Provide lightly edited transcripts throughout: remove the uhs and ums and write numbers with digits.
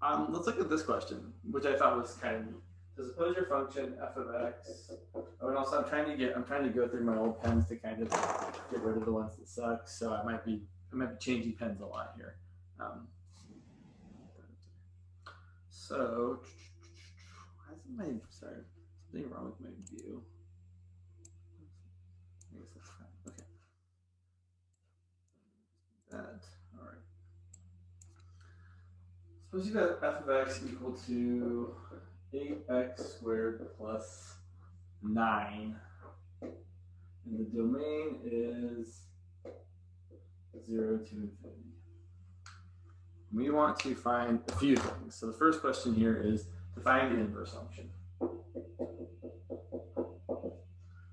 Let's look at this question, which I thought was kind of neat. So suppose your function f of x. Oh, and also I'm trying to go through my old pens to kind of get rid of the ones that suck. So I might be changing pens a lot here. So why isn't my something wrong with my view? I guess that's fine. Okay. That all right. Suppose you have f of x equal to 8x squared plus 9, and the domain is 0 to infinity. We want to find a few things. So the first question here is to find the inverse function.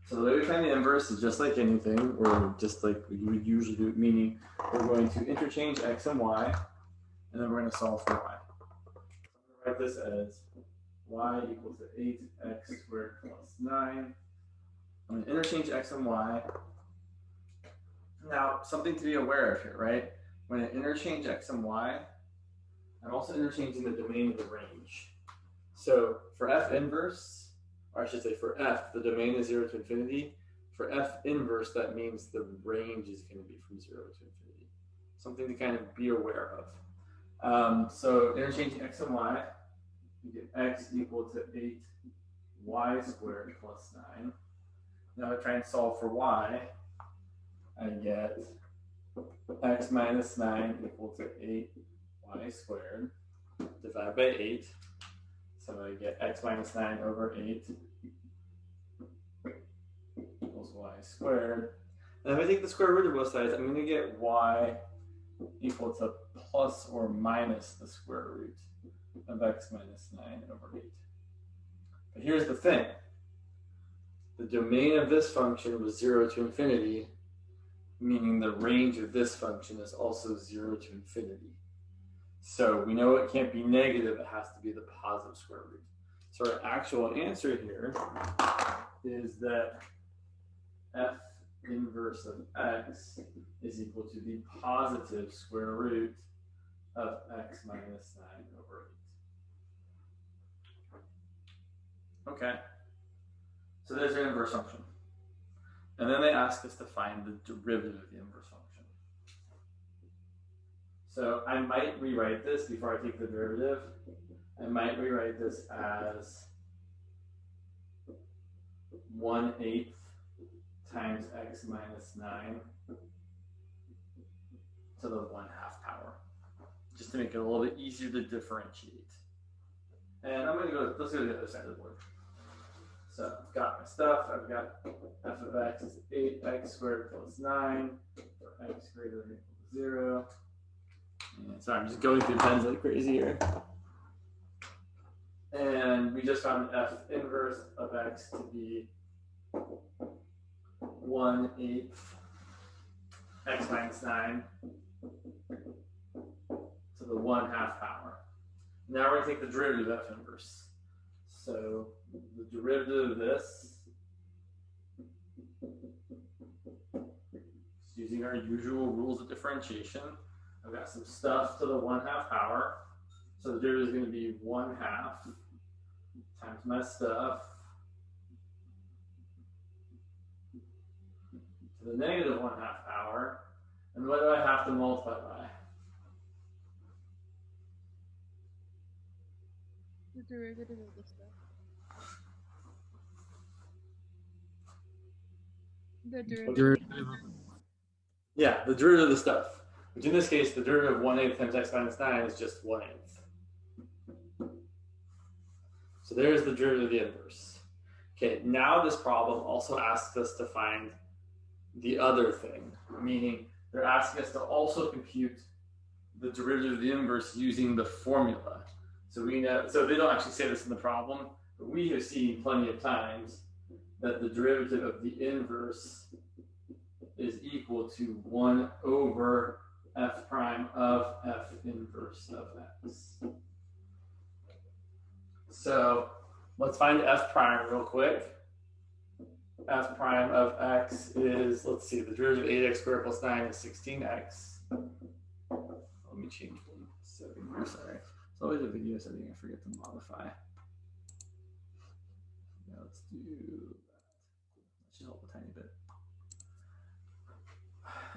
So the way we find the inverse is just like anything, or just like we would usually do, meaning we're going to interchange x and y, and then we're going to solve for y. So I'm going to write this as y equals to 8x squared plus 9. I'm going to interchange x and y. Now, something to be aware of here, right? When I interchange x and y, I'm also interchanging the domain of the range. So for f inverse, or I should say for f, the domain is 0 to infinity. For f inverse, that means the range is going to be from 0 to infinity. Something to kind of be aware of. So interchanging x and y, you get x equal to 8y squared plus 9. Now I try and solve for y. I get x minus 9 equal to 8y squared divided by 8. So I get x minus 9 over 8 equals y squared. And if I take the square root of both sides, I'm going to get y equal to plus or minus the square root of x minus 9 over 8. But here's the thing. The domain of this function was 0 to infinity, meaning the range of this function is also 0 to infinity. So we know it can't be negative, it has to be the positive square root. So our actual answer here is that f inverse of x is equal to the positive square root of x minus 9 over 8. Okay, so there's an inverse function. And then they ask us to find the derivative of the inverse function. So I might rewrite this before I take the derivative. I might rewrite this as 1/8 times x minus 9 to the 1/2 power, just to make it a little bit easier to differentiate. And I'm going to go, let's go to the other side of the board. So I've got my stuff. I've got f of x is 8x squared plus 9 for x greater than or equal to 0. And so I'm just going through pens like crazy here. And we just found f inverse of x to be 1/8 x minus 9 to the 1/2 power. Now we're going to take the derivative of f inverse. So the derivative of this, using our usual rules of differentiation, I've got some stuff to the 1/2 power. So the derivative is going to be 1/2 times my stuff to the negative 1/2 power. And what do I have to multiply by? The derivative of the stuff. The derivative. Yeah, the derivative of the stuff. Which in this case, the derivative of 1/8 times x minus 9 is just 1/8. So there's the derivative of the inverse. Okay, now this problem also asks us to find the other thing, meaning they're asking us to also compute the derivative of the inverse using the formula. So we know, so they don't actually say this in the problem, but we have seen plenty of times that the derivative of the inverse is equal to 1 over f prime of f inverse of x. So let's find f prime real quick. F prime of x is, let's see, the derivative of 8x squared plus 9 is 16x. Let me change one second here, sorry. It's always a video setting I forget to modify. Yeah, let's do that. That should help a tiny bit.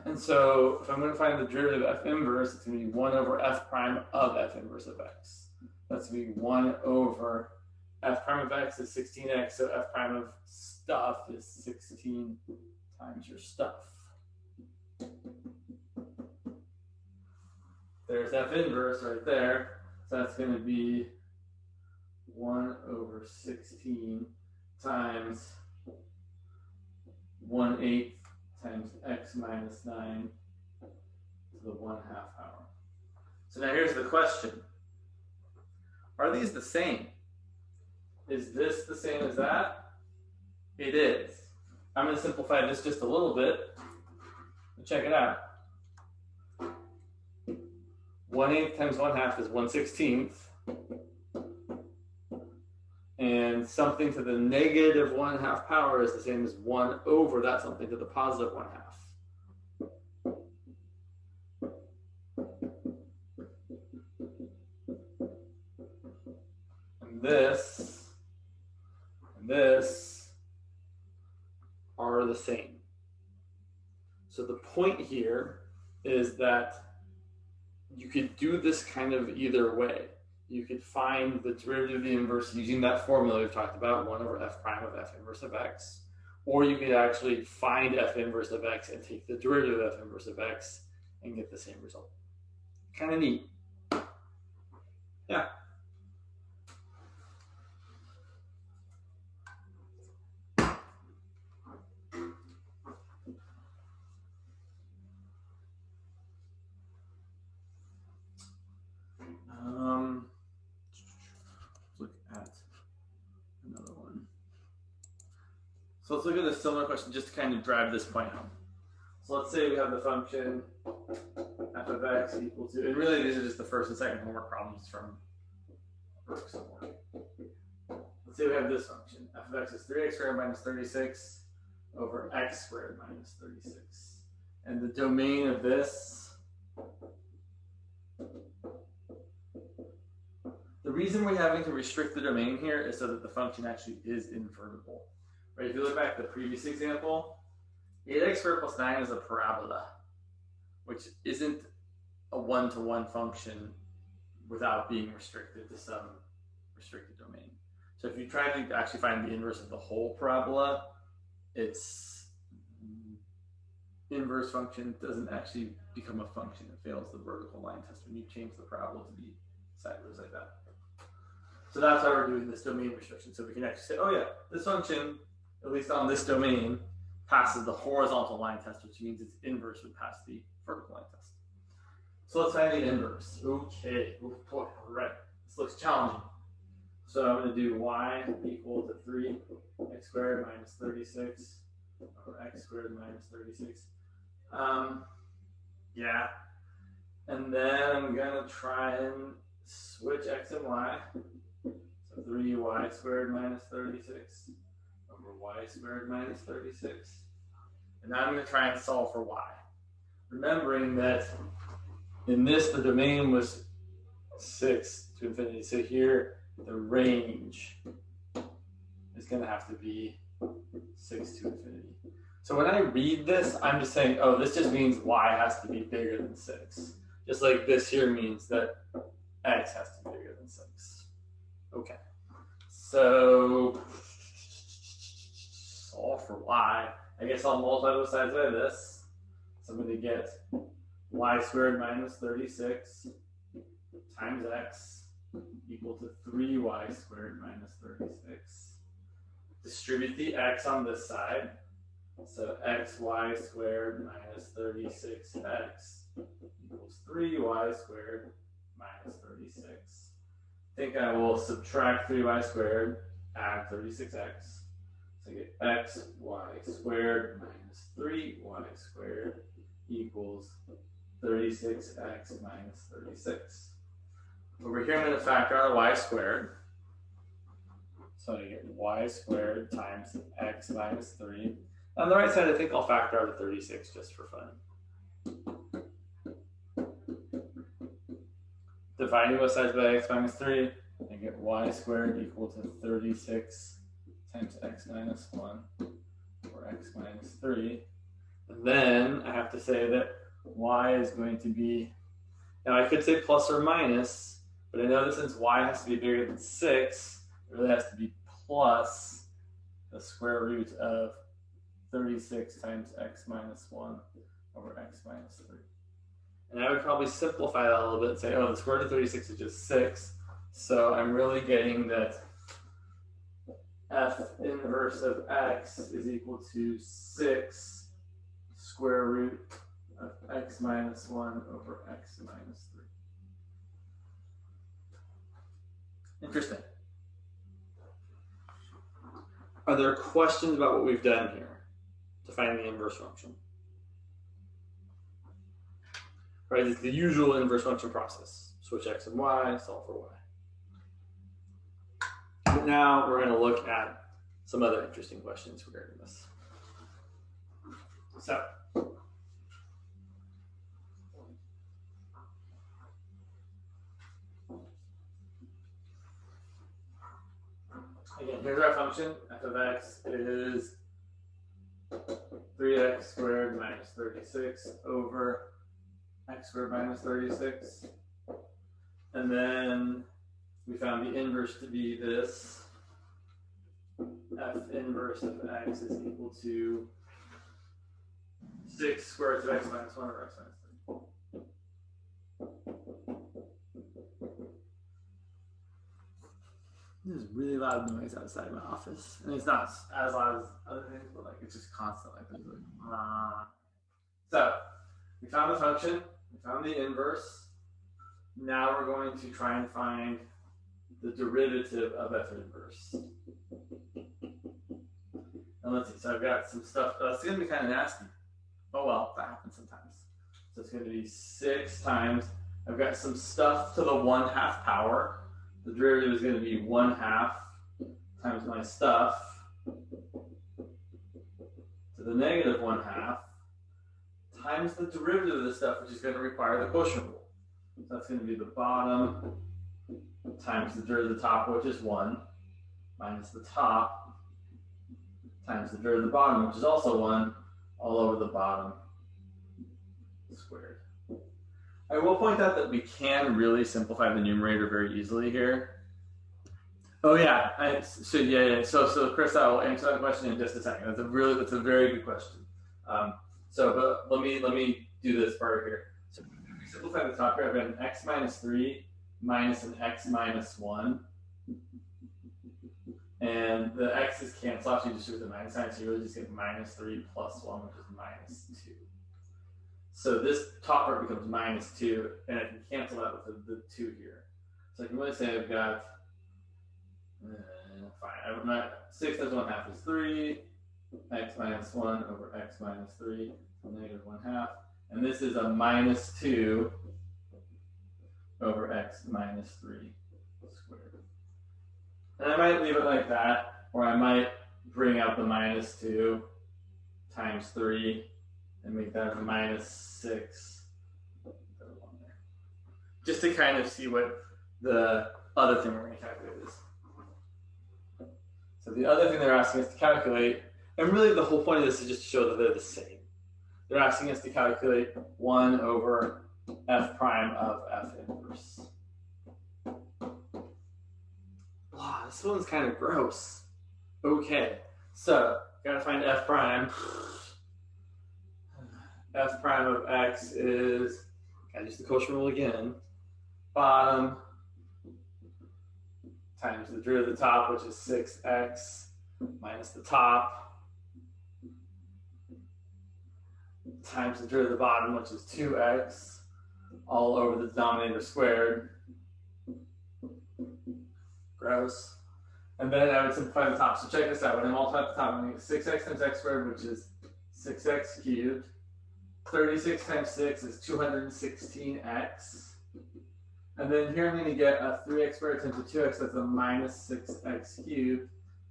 And so if I'm going to find the derivative of f inverse, it's going to be 1 over f prime of f inverse of x. That's going to be 1 over f prime of x is 16x, so f prime of stuff is 16 times your stuff. There's f inverse right there, so that's going to be 1 over 16 times 1/8 times x minus 9 to the 1/2 power. So now here's the question. Are these the same? Is this the same as that? It is. I'm going to simplify this just a little bit. Check it out. 1/8 times 1/2 is 1/16. And something to the negative 1/2 power is the same as 1 over that something to the positive 1/2. And this are the same. So the point here is that you could do this kind of either way. You could find the derivative of the inverse using that formula we've talked about, 1 over f prime of f inverse of x. Or you could actually find f inverse of x and take the derivative of f inverse of x and get the same result. Kind of neat. Yeah. Look at another one. So let's look at a similar question just to kind of drive this point home. So let's say we have the function f of x equal to, and really these are just the first and second homework problems from work somewhere. Let's say we have this function. F of x is 3x squared minus 36 over x squared minus 36. And the domain of this, the reason we're having to restrict the domain here is so that the function actually is invertible. Right? If you look back at the previous example, 8x squared plus 9 is a parabola, which isn't a one-to-one function without being restricted to some restricted domain. So if you try to actually find the inverse of the whole parabola, its inverse function doesn't actually become a function. It fails the vertical line test when you change the parabola to be sideways like that. So that's why we're doing this domain restriction. So we can actually say, oh yeah, this function, at least on this domain, passes the horizontal line test, which means its inverse would pass the vertical line test. So let's find the inverse. Okay, oh boy, all right. This looks challenging. So I'm going to do y equal to 3x squared minus 36 over x squared minus 36. Yeah. And then I'm going to try and switch x and y. So 3y squared minus 36 over y squared minus 36. And now I'm going to try and solve for y. Remembering that in this, the domain was 6 to infinity. So here, the range is going to have to be 6 to infinity. So when I read this, I'm just saying, oh, this just means y has to be bigger than 6. Just like this here means that x has to be bigger than 6. Okay. So solve for y. I guess I'll multiply both sides by this. So I'm going to get y squared minus 36 times x equal to 3y squared minus 36. Distribute the x on this side. So xy squared minus 36x equals 3y squared minus 36. I think I will subtract 3y squared, add 36x. So I get xy squared minus 3y squared equals 36x minus 36. Over here, I'm going to factor out y squared. So I get y squared times x minus 3. On the right side, I think I'll factor out a 36 just for fun. dividing both sides by x minus 3, I get y squared equal to 36 times x minus 1 or x minus 3. And then I have to say that y is going to be, now I could say plus or minus, but I know that since y has to be bigger than 6, it really has to be plus the square root of 36 times x minus 1 over x minus 3. And I would probably simplify that a little bit and say, oh, the square root of 36 is just 6. So I'm really getting that f inverse of x is equal to 6 square root of x minus 1 over x minus 3. Interesting. Are there questions about what we've done here to find the inverse function? Right, it's the usual inverse function process. Switch x and y, solve for y. But now we're going to look at some other interesting questions regarding this. So, again, here's our function. F of x is 3x squared minus 36 over x squared minus 36. And then we found the inverse to be this. F inverse of x is equal to 6 square root of x minus 1 over x minus 3. There's really loud noise outside my office. And it's not as loud as other things, but like it's just constant. Like, So, we found the function, we found the inverse. Now we're going to try and find the derivative of f inverse. And let's see, so I've got some stuff, it's going to be kind of nasty. Oh well, that happens sometimes. So it's going to be 6 times, I've got some stuff to the 1/2 power. The derivative is going to be 1/2 times my stuff to the negative 1/2 times the derivative of the stuff, which is going to require the quotient rule. So that's going to be the bottom times the derivative of the top, which is 1, minus the top times the derivative of the bottom, which is also 1, all over the bottom squared. I will point out that we can really simplify the numerator very easily here. Oh yeah, So Chris, I will answer that question in just a second. That's a very good question. But let me do this part here. So if we simplify the top here, I've got an x minus 3 minus an x minus 1. And the x's cancel out, so you just do with the minus sign, so you really just get minus 3 plus 1, which is minus 2. So this top part becomes minus 2, and I can cancel that with the 2 here. So I can really say I've got, fine, 6 times 1/2 is 3, x minus 1 over x minus 3, so negative 1/2. And this is a minus 2 over x minus 3 squared. And I might leave it like that, or I might bring out the minus 2 times 3 and make that a minus 6. Just to kind of see what the other thing we're going to calculate is. So the other thing they're asking us to calculate, and really the whole point of this is just to show that they're the same. They're asking us to calculate 1 over f prime of f inverse. Wow, this one's kind of gross. Okay, so gotta find f prime. F prime of x is, gotta use the quotient rule again, bottom times the derivative of the top, which is 6x minus the top, times the derivative of the bottom, which is 2x, all over the denominator squared. Gross. And then I would simplify the top. So check this out. When I multiply the top, I'm going to get 6x times x squared, which is 6x cubed. 36 times 6 is 216x. And then here I'm going to get a 3x squared times a 2x, that's a minus 6x cubed.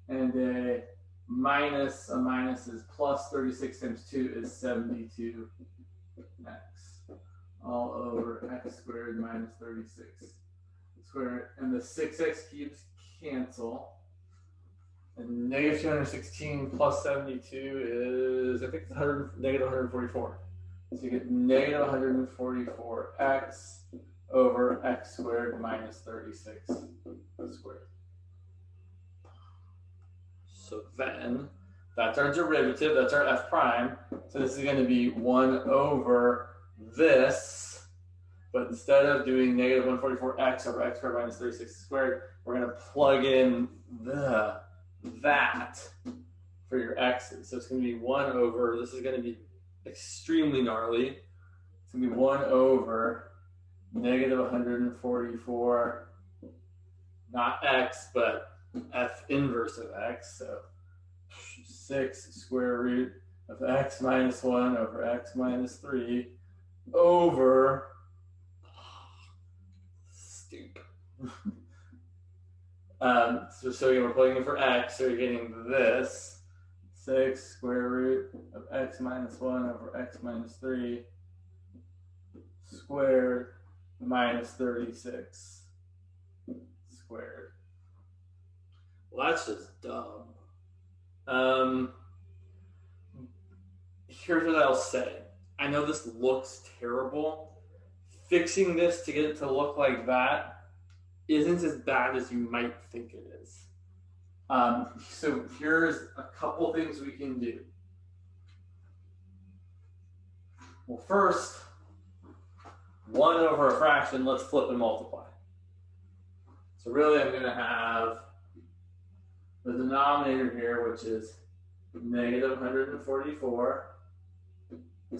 And a minus is plus 36 times 2 is 72x, all over x squared minus 36 squared. And the 6x cubes cancel. And negative 216 plus 72 is, I think it's negative 144. So you get negative 144x over x squared minus 36 squared. So then, that's our derivative, that's our f prime. So this is going to be 1 over this, but instead of doing negative 144x over x squared minus 36 squared, we're going to plug in that for your x's. So it's going to be 1 over, this is going to be extremely gnarly. It's going to be 1 over negative 144, not x, but f inverse of x. So 6 square root of x minus 1 over x minus 3 over, stupid. So we're plugging in for x, so you're getting this 6 square root of x minus 1 over x minus 3 squared minus 36 squared. Well, that's just dumb. Here's what I'll say. I know this looks terrible. Fixing this to get it to look like that isn't as bad as you might think it is. So here's a couple things we can do. Well, first, 1 over a fraction, let's flip and multiply. So really I'm going to have the denominator here, which is negative 144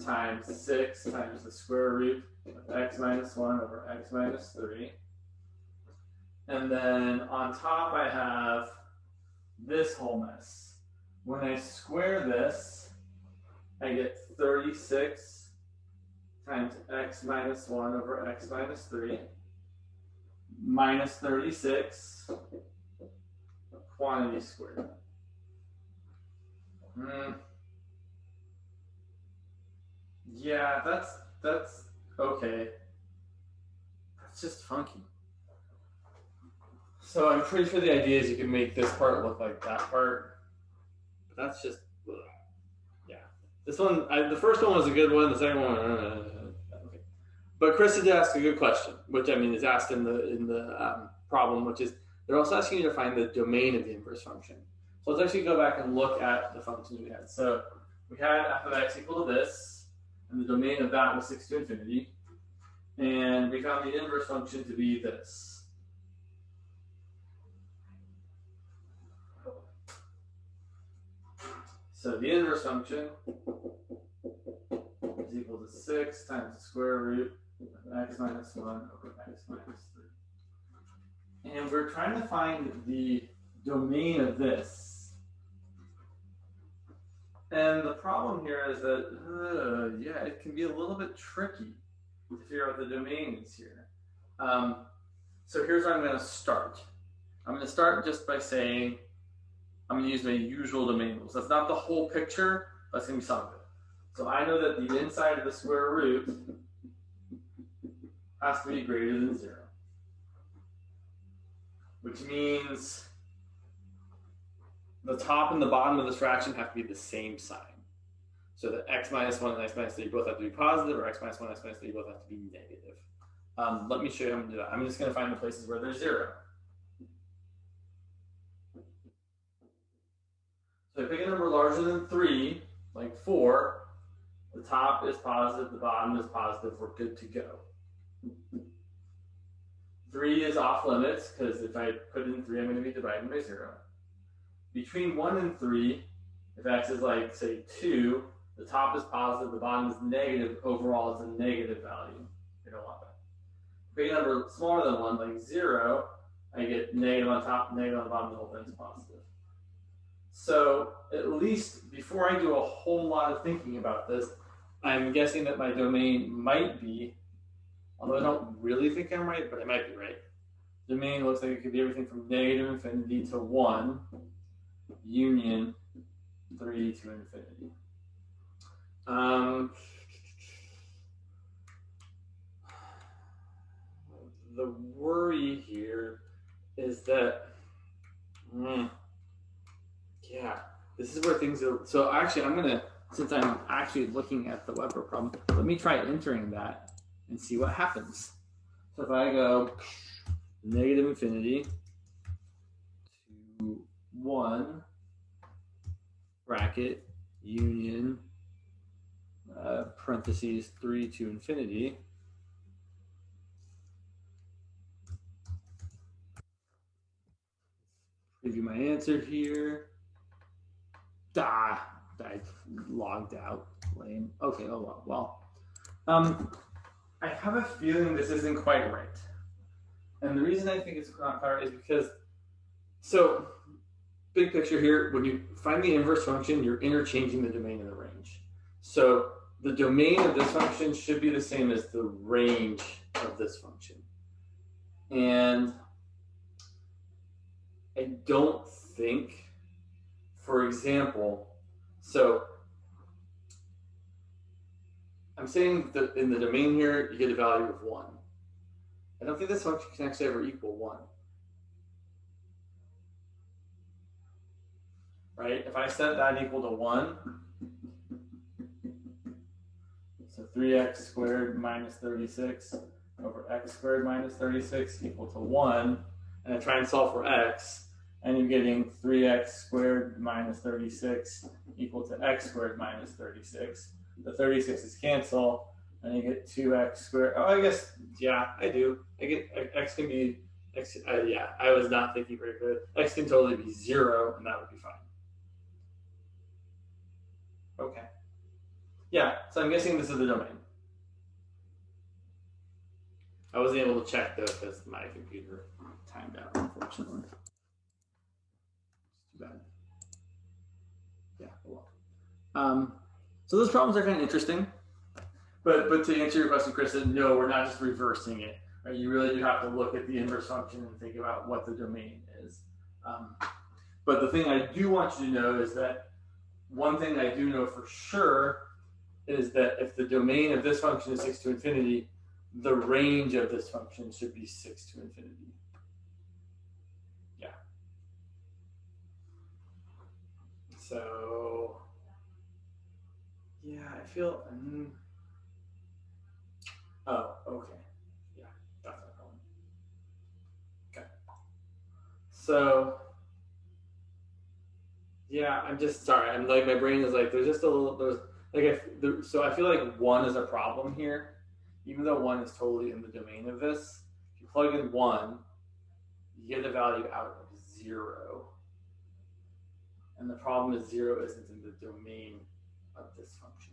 times 6 times the square root of x minus 1 over x minus 3. And then on top I have this whole mess. When I square this, I get 36 times x minus 1 over x minus 3 minus 36 quantity squared. Yeah, that's okay. That's just funky. So I'm pretty sure the idea is you can make this part look like that part. But that's just, ugh. Yeah. This one, the first one was a good one. The second one, okay. But Chris did ask a good question, which I mean is asked in the problem, which is they're also asking you to find the domain of the inverse function. So let's actually go back and look at the functions we had. So we had f of x equal to this, and the domain of that was 6 to infinity. And we found the inverse function to be this. So the inverse function is equal to 6 times the square root of x minus 1 over x minus 3. And we're trying to find the domain of this. And the problem here is that, yeah, it can be a little bit tricky to figure out what the domain is here. So here's where I'm going to start. I'm going to start just by saying, I'm going to use my usual domain rules. That's not the whole picture, but that's going to be some of it. So I know that the inside of the square root has to be greater than 0. Which means the top and the bottom of this fraction have to be the same sign. So that x minus 1 and x minus 3 both have to be positive, or x minus 1 and x minus 3 both have to be negative. Let me show you how I'm going to do that. I'm just going to find the places where there's 0. So if I pick a number larger than 3, like 4, the top is positive, the bottom is positive, we're good to go. 3 is off limits, because if I put in 3, I'm going to be dividing by 0. Between 1 and 3, if x is like, say, 2, the top is positive, the bottom is negative, overall it's a negative value. We don't want that. If I pick a number smaller than 1, like 0, I get negative on top, negative on the bottom, the whole thing is positive. So at least before I do a whole lot of thinking about this, I'm guessing that my domain might be, although I don't really think I'm right, but I might be right. Domain looks like it could be everything from negative infinity to 1, union 3 to infinity. where things are. So actually, I'm going to, since I'm actually looking at the Weber problem, let me try entering that and see what happens. So if I go negative infinity to 1 bracket union parentheses 3 to infinity, preview my answer here. I logged out. Lame. Okay, oh well. I have a feeling this isn't quite right. And the reason I think it's not quite right is because, so big picture here, when you find the inverse function, you're interchanging the domain and the range. So the domain of this function should be the same as the range of this function. And I don't think, for example, so I'm saying that in the domain here, you get a value of 1. I don't think this function can actually ever equal 1. Right? If I set that equal to 1, so 3x squared minus 36 over x squared minus 36 equal to 1, and I try and solve for x, and you're getting 3x squared minus 36 equal to x squared minus 36. The 36's cancel, and you get 2x squared. Oh, I guess, yeah, I do. I get x can be, x. Yeah, I was not thinking very good. X can totally be 0, and that would be fine. Okay. Yeah, so I'm guessing this is the domain. I wasn't able to check, though, because my computer timed out, unfortunately. It's too bad. Yeah, well. So those problems are kind of interesting. But to answer your question, Chris, no, we're not just reversing it. Right? You really do have to look at the inverse function and think about what the domain is. But the thing I do want you to know is that one thing I do know for sure is that if the domain of this function is 6 to infinity, the range of this function should be 6 to infinity. Yeah. So, yeah, I feel... oh, okay. Yeah, that's my problem. Okay. So, yeah, I'm just sorry. I'm like, my brain is like, there's just a little, so I feel like 1 is a problem here, even though 1 is totally in the domain of this. If you plug in 1, you get a value out of 0. And the problem is 0 isn't in the domain of this function.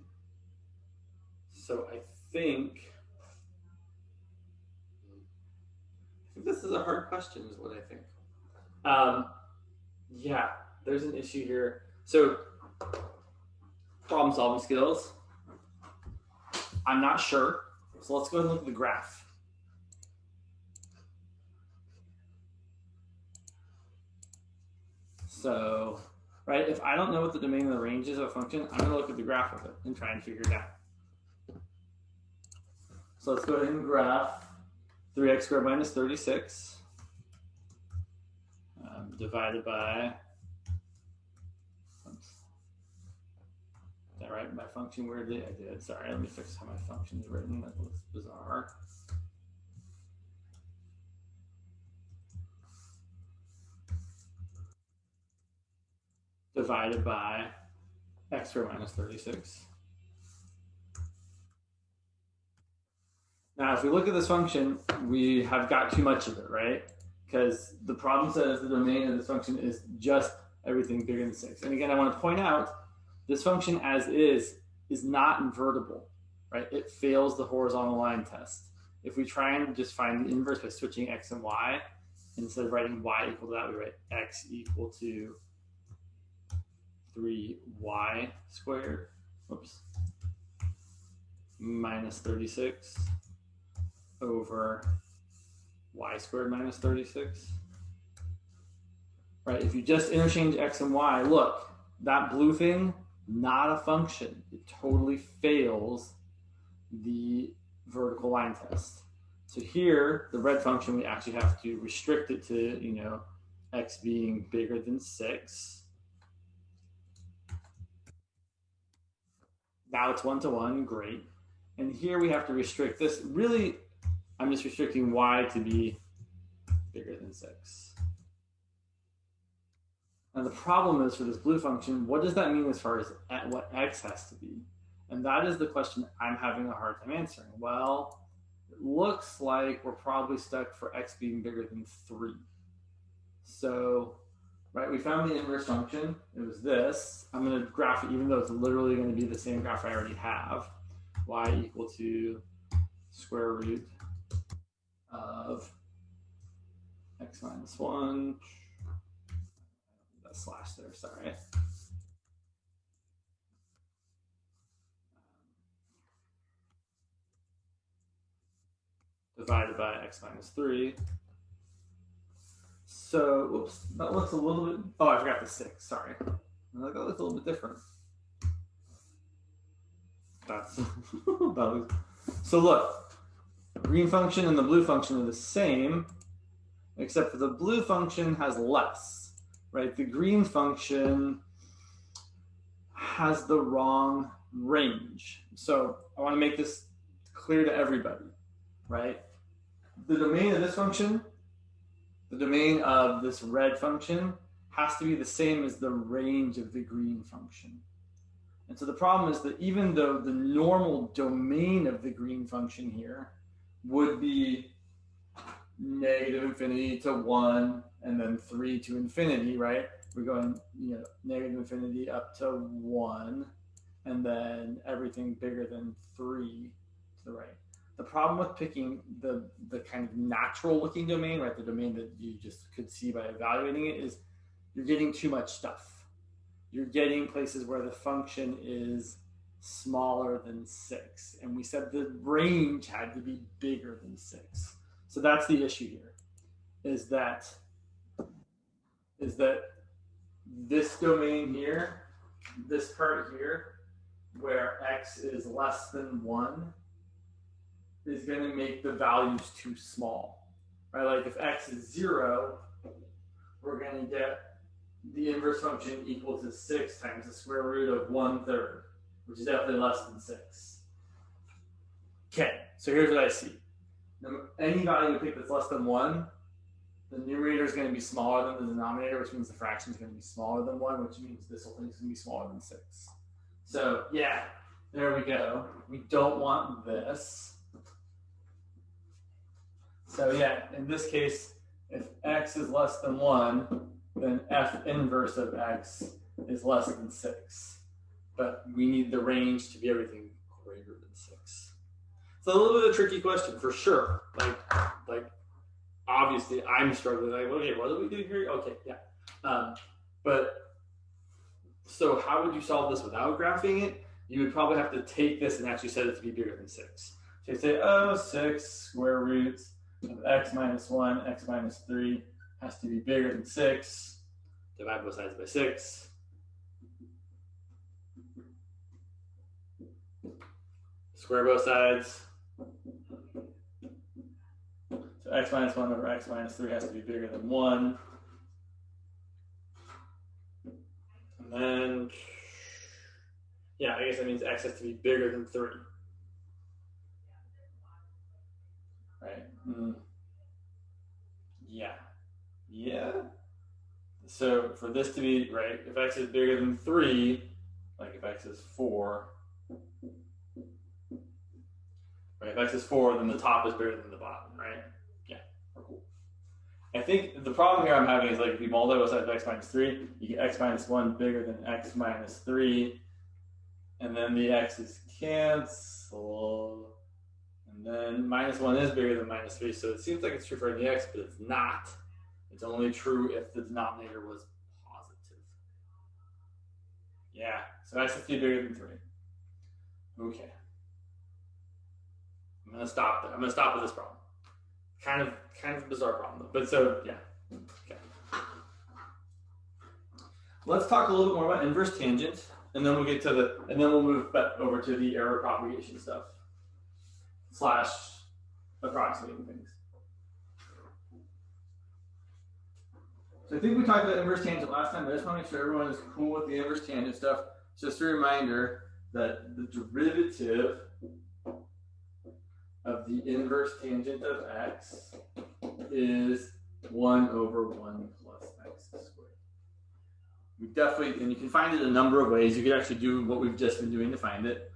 So I think this is a hard question, is what I think. Yeah, there's an issue here. So problem solving skills, I'm not sure. So let's go ahead and look at the graph. So, right, if I don't know what the domain of the range is of a function, I'm going to look at the graph of it and try and figure it out. So let's go ahead and graph 3x squared minus 36 divided by, oops, is that right? My function weirdly, I did. Sorry, let me fix how my function is written. That was bizarre. Divided by x squared minus 36. Now, if we look at this function, we have got too much of it, right? Because the problem says the domain of this function is just everything bigger than 6. And again, I want to point out, this function as is not invertible, right? It fails the horizontal line test. If we try and just find the inverse by switching x and y, instead of writing y equal to that, we write x equal to 3y squared, whoops, minus 36 over y squared minus 36. Right, if you just interchange x and y, look, that blue thing, not a function. It totally fails the vertical line test. So here, the red function, we actually have to restrict it to, x being bigger than 6. Now it's 1-to-1, great. And here we have to restrict this. Really, I'm just restricting y to be bigger than 6. And the problem is for this blue function, what does that mean as far as what x has to be? And that is the question I'm having a hard time answering. Well, it looks like we're probably stuck for x being bigger than 3. So, right, we found the inverse function. It was this. I'm going to graph it, even though it's literally going to be the same graph I already have. Y equal to square root of x minus 1. That slash there, sorry. Divided by x minus 3. So, whoops, that looks a little bit, oh, I forgot the 6, sorry. That looks a little bit different. That's, so look, green function and the blue function are the same, except for the blue function has less, right? The green function has the wrong range. So I want to make this clear to everybody, right? The domain of this function, the domain of this red function has to be the same as the range of the green function. And so the problem is that even though the normal domain of the green function here would be negative infinity to 1 and then 3 to infinity, right? We're going, negative infinity up to 1 and then everything bigger than 3 to the right. The problem with picking the kind of natural looking domain, right? The domain that you just could see by evaluating it is you're getting too much stuff. You're getting places where the function is smaller than 6. And we said the range had to be bigger than 6. So that's the issue here, is that this domain here, this part here, where x is less than 1, is going to make the values too small, right? Like if x is 0, we're going to get the inverse function equal to 6 times the square root of 1/3, which is definitely less than 6. Okay, so here's what I see. Any value you pick that's less than 1, the numerator is going to be smaller than the denominator, which means the fraction is going to be smaller than 1, which means this whole thing is going to be smaller than 6. So yeah, there we go. We don't want this. So yeah, in this case, if x is less than 1, then f inverse of x is less than 6. But we need the range to be everything greater than 6. It's a little bit of a tricky question for sure. Like obviously I'm struggling. Like, okay, what do we do here? Okay, yeah. But so how would you solve this without graphing it? You would probably have to take this and actually set it to be bigger than 6. So you say, 6 square roots of x minus 1, x minus 3 has to be bigger than 6. Divide both sides by 6. Square both sides. So x minus 1 over x minus 3 has to be bigger than 1. And then, yeah, I guess that means x has to be bigger than 3. Right? Yeah. Yeah. So for this to be, right, if x is bigger than 3, like if x is 4, right, if x is 4, then the top is bigger than the bottom, right? Yeah, cool. I think the problem here I'm having is like if you multiply both sides of x minus 3, you get x minus 1 bigger than x minus 3, and then the x's cancel, and then minus 1 is bigger than minus 3, so it seems like it's true for any x, but it's not. It's only true if the denominator was positive. Yeah, so x has to be bigger than 3. Okay. I'm gonna stop there. I'm gonna stop with this problem. Kind of a bizarre problem though. But so yeah. Okay. Let's talk a little bit more about inverse tangent, and then we'll get to and then we'll move back over to the error propagation stuff / approximating things. So I think we talked about inverse tangent last time, but I just want to make sure everyone is cool with the inverse tangent stuff. Just a reminder, that the derivative of the inverse tangent of x is 1 over 1 plus x squared. We definitely, and you can find it a number of ways. You could actually do what we've just been doing to find it.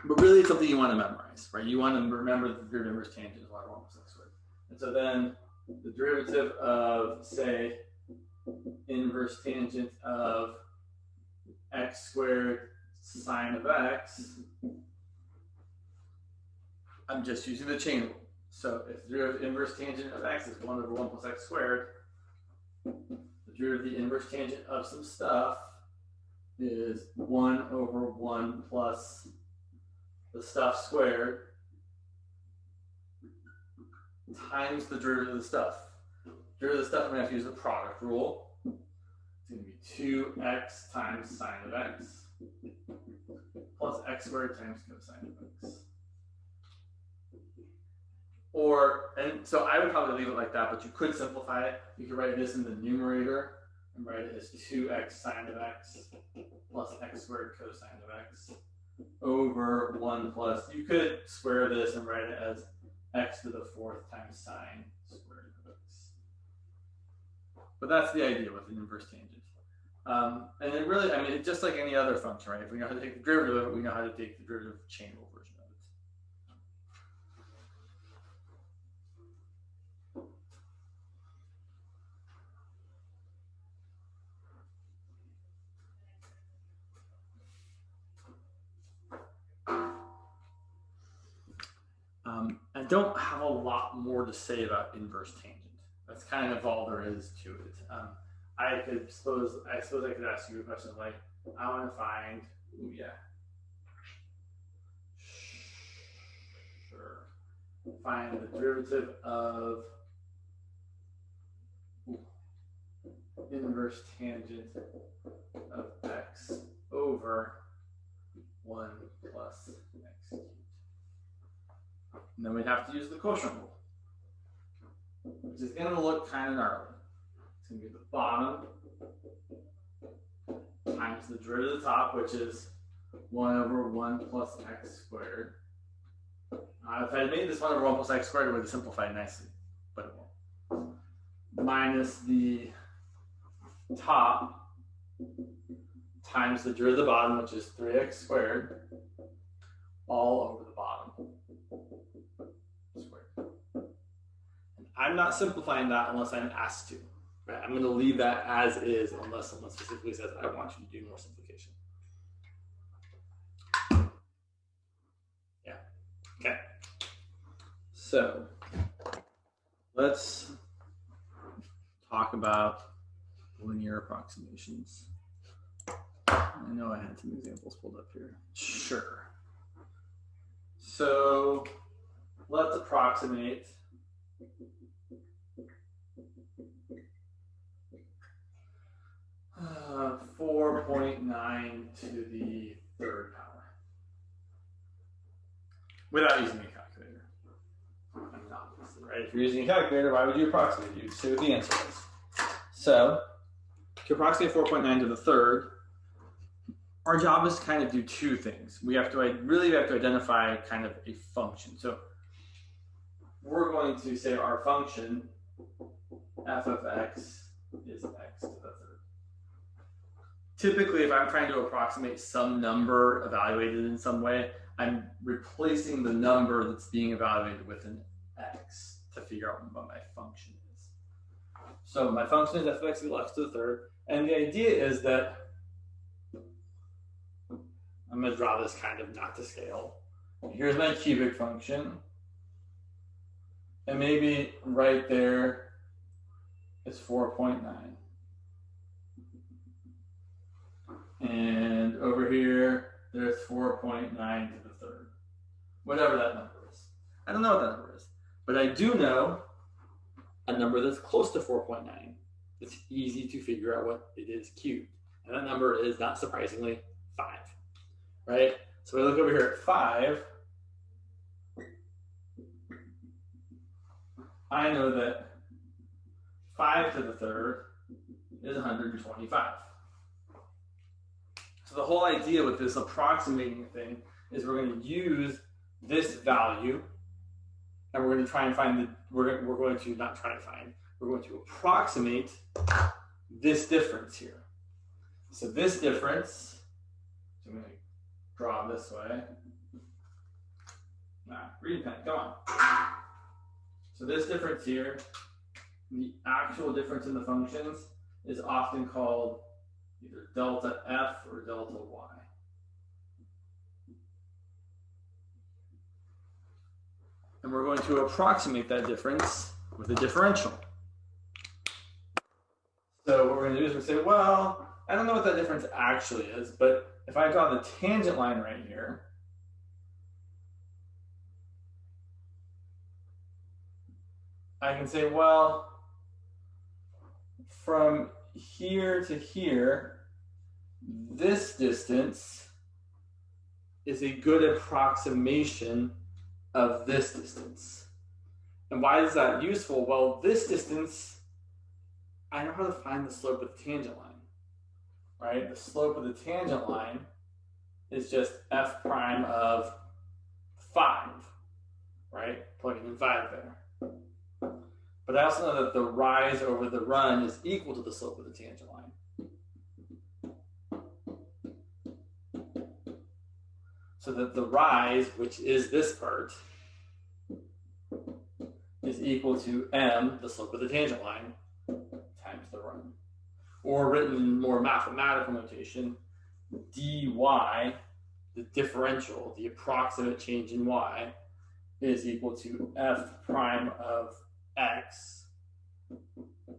But really, it's something you want to memorize, right? You want to remember that the derivative inverse tangent is 1 over 1 plus x squared. And so then the derivative of, say, inverse tangent of x squared sine of x, I'm just using the chain rule. So if the derivative inverse tangent of x is 1 over 1 plus x squared, the derivative of the inverse tangent of some stuff is 1 over 1 plus the stuff squared times the derivative of the stuff. Derivative of the stuff, I'm going to have to use the product rule. It's going to be 2x times sine of x plus x squared times cosine of x. Or, and so I would probably leave it like that, but you could simplify it. You could write this in the numerator and write it as 2x sine of x plus x squared cosine of x over 1 plus, you could square this and write it as x to the 4th times sine squared of x. But that's the idea with an inverse tangent. And it really, I mean, it's just like any other function, right? If we know how to take the derivative of it, we know how to take the derivative of the chain rule version of it. I don't have a lot more to say about inverse tangent. That's kind of all there is to it. I suppose I could ask you a question like, I want to find, ooh, yeah, sure, find the derivative of inverse tangent of x over 1 plus x cubed. And then we'd have to use the quotient rule, which is going to look kind of gnarly. It's going to be the bottom times the derivative of the top, which is 1 over 1 plus x squared. If I had made this 1 over 1 plus x squared, it would have simplified nicely, but it won't. Minus the top times the derivative of the bottom, which is 3x squared, all over the bottom squared. And I'm not simplifying that unless I'm asked to. Right? I'm going to leave that as is unless someone specifically says, I want you to do more simplification. Yeah. Okay. So let's talk about linear approximations. I know I had some examples pulled up here. Sure. So let's approximate 4.9 to the 3rd power without using a calculator. I'm not, right? If you're using a calculator, why would you approximate? You'd see what the answer is. So to approximate 4.9 to the 3rd, our job is to kind of do two things. We have to identify kind of a function. So we're going to say our function f of x is x to the 3rd. Typically, if I'm trying to approximate some number evaluated in some way, I'm replacing the number that's being evaluated with an x to figure out what my function is. So my function is f of x equals x to the 3rd. And the idea is that I'm going to draw this kind of not to scale. Here's my cubic function. And maybe right there is 4.9. And over here, there's 4.9 to the 3rd. Whatever that number is. I don't know what that number is. But I do know a number that's close to 4.9. It's easy to figure out what it is cubed. And that number is, not surprisingly, 5. Right? So I look over here at 5. I know that 5 to the 3rd is 125. So the whole idea with this approximating thing is we're going to use this value, and we're going to try and find the, we're going to not try to find, we're going to approximate this difference here. So this difference, so I'm going to draw this way. Read pen, come on. So this difference here, the actual difference in the functions, is often called either delta f or delta y. And we're going to approximate that difference with a differential. So what we're going to do is we're going to say, well, I don't know what that difference actually is, but if I draw the tangent line right here, I can say, well, from here to here, this distance is a good approximation of this distance. And why is that useful? Well, this distance, I know how to find the slope of the tangent line, right? The slope of the tangent line is just f prime of 5, right? Plugging in 5 there. But I also know that the rise over the run is equal to the slope of the tangent line. So that the rise, which is this part, is equal to m, the slope of the tangent line, times the run. Or written in more mathematical notation, dy, the differential, the approximate change in y, is equal to f prime of x,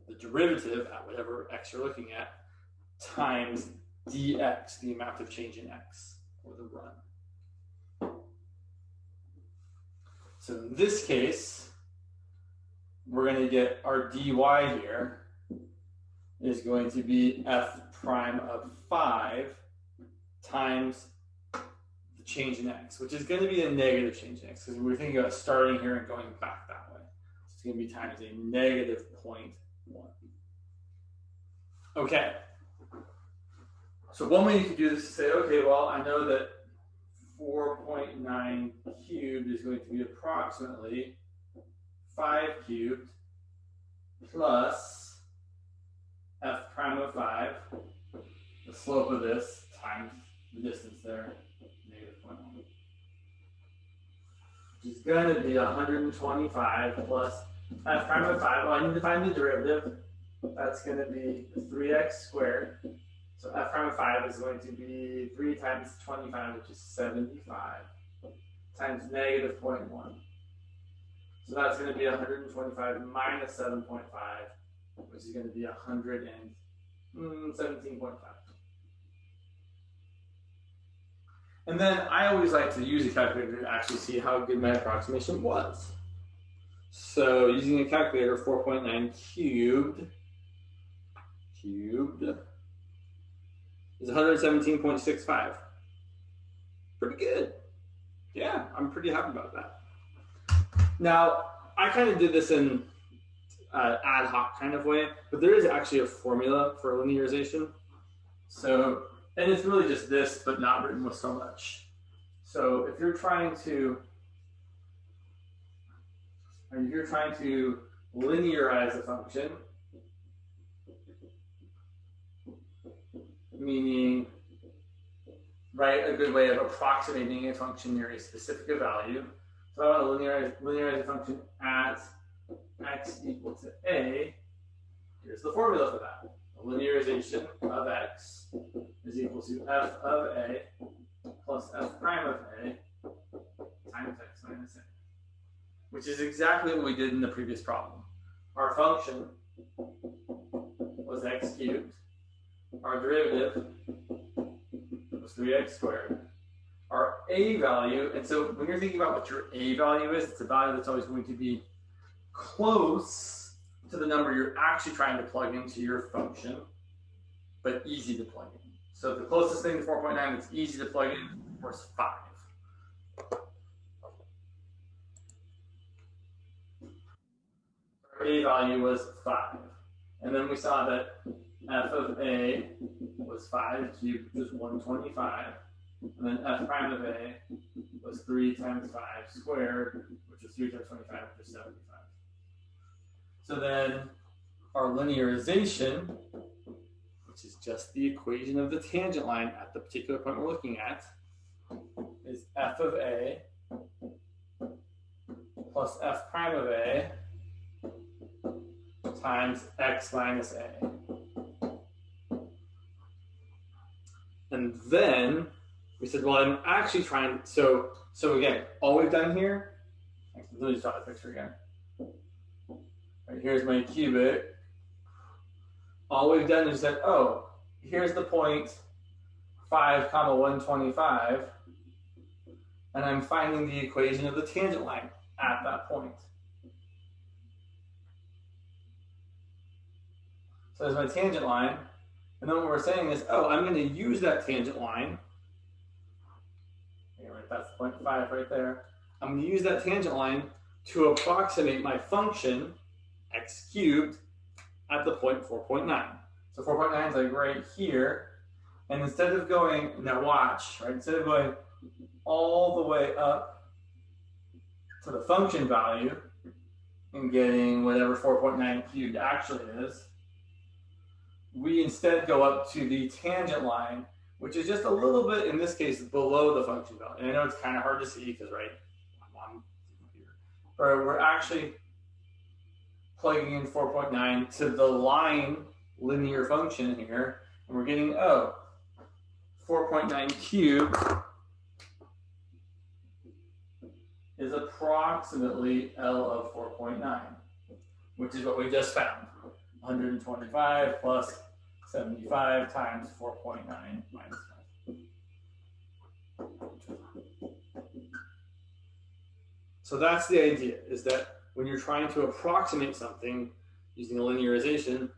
the derivative at whatever x you're looking at, times dx, the amount of change in x, or the run. So in this case, we're going to get our dy here is going to be f prime of 5 times the change in x, which is going to be a negative change in x, because we're thinking about starting here and going back that way. So it's going to be times a negative 0.1. Okay. So one way you could do this is say, okay, well, I know that 4.9 cubed is going to be approximately 5 cubed plus f prime of 5, the slope of this times the distance there, negative 0.1, which is going to be 125 plus f prime of 5. Well, I need to find the derivative. That's going to be 3x squared. So f prime of 5 is going to be 3 times 25, which is 75, times negative 0.1. So that's going to be 125 minus 7.5, which is going to be 117.5. And then I always like to use a calculator to actually see how good my approximation was. So using a calculator, 4.9 cubed is 117.65. Pretty good. Yeah, I'm pretty happy about that. Now, I kind of did this in ad hoc kind of way, but there is actually a formula for linearization. So, and it's really just this, but not written with so much. So if you're trying to linearize a function, meaning write a good way of approximating a function near a specific value. So I want to linearize a function at x equal to a. Here's the formula for that. The linearization of x is equal to f of a plus f prime of a times x minus a, which is exactly what we did in the previous problem. Our function was x cubed. Our derivative was 3x squared. Our a value, and so when you're thinking about what your a value is, it's a value that's always going to be close to the number you're actually trying to plug into your function, but easy to plug in. So the closest thing to 4.9 that's easy to plug in was 5. Our a value was 5. And then we saw that f of a was 5 cubed, which is 125. And then f prime of a was 3 times 5 squared, which is 3 times 25, which is 75. So then our linearization, which is just the equation of the tangent line at the particular point we're looking at, is f of a plus f prime of a times x minus a. And then we said, well, I'm actually trying, so again, all we've done here, let me just draw the picture again. Right, here's my cubic. All we've done is said, oh, here's the point 5, 125, and I'm finding the equation of the tangent line at that point. So there's my tangent line, and then what we're saying is, oh, I'm going to use that tangent line. Okay, right, that's point 5 right there. I'm going to use that tangent line to approximate my function, x cubed, at the point 4.9. So 4.9 is like right here. And instead of going, now watch, right? Instead of going all the way up to the function value and getting whatever 4.9 cubed actually is, we instead go up to the tangent line, which is just a little bit, in this case, below the function value. And I know it's kind of hard to see because, right, I'm on here. But we're actually plugging in 4.9 to the line linear function here, and we're getting, oh, 4.9 cubed is approximately L of 4.9, which is what we just found. 125 plus 75 times 4.9 minus 5. So that's the idea, is that when you're trying to approximate something using a linearization,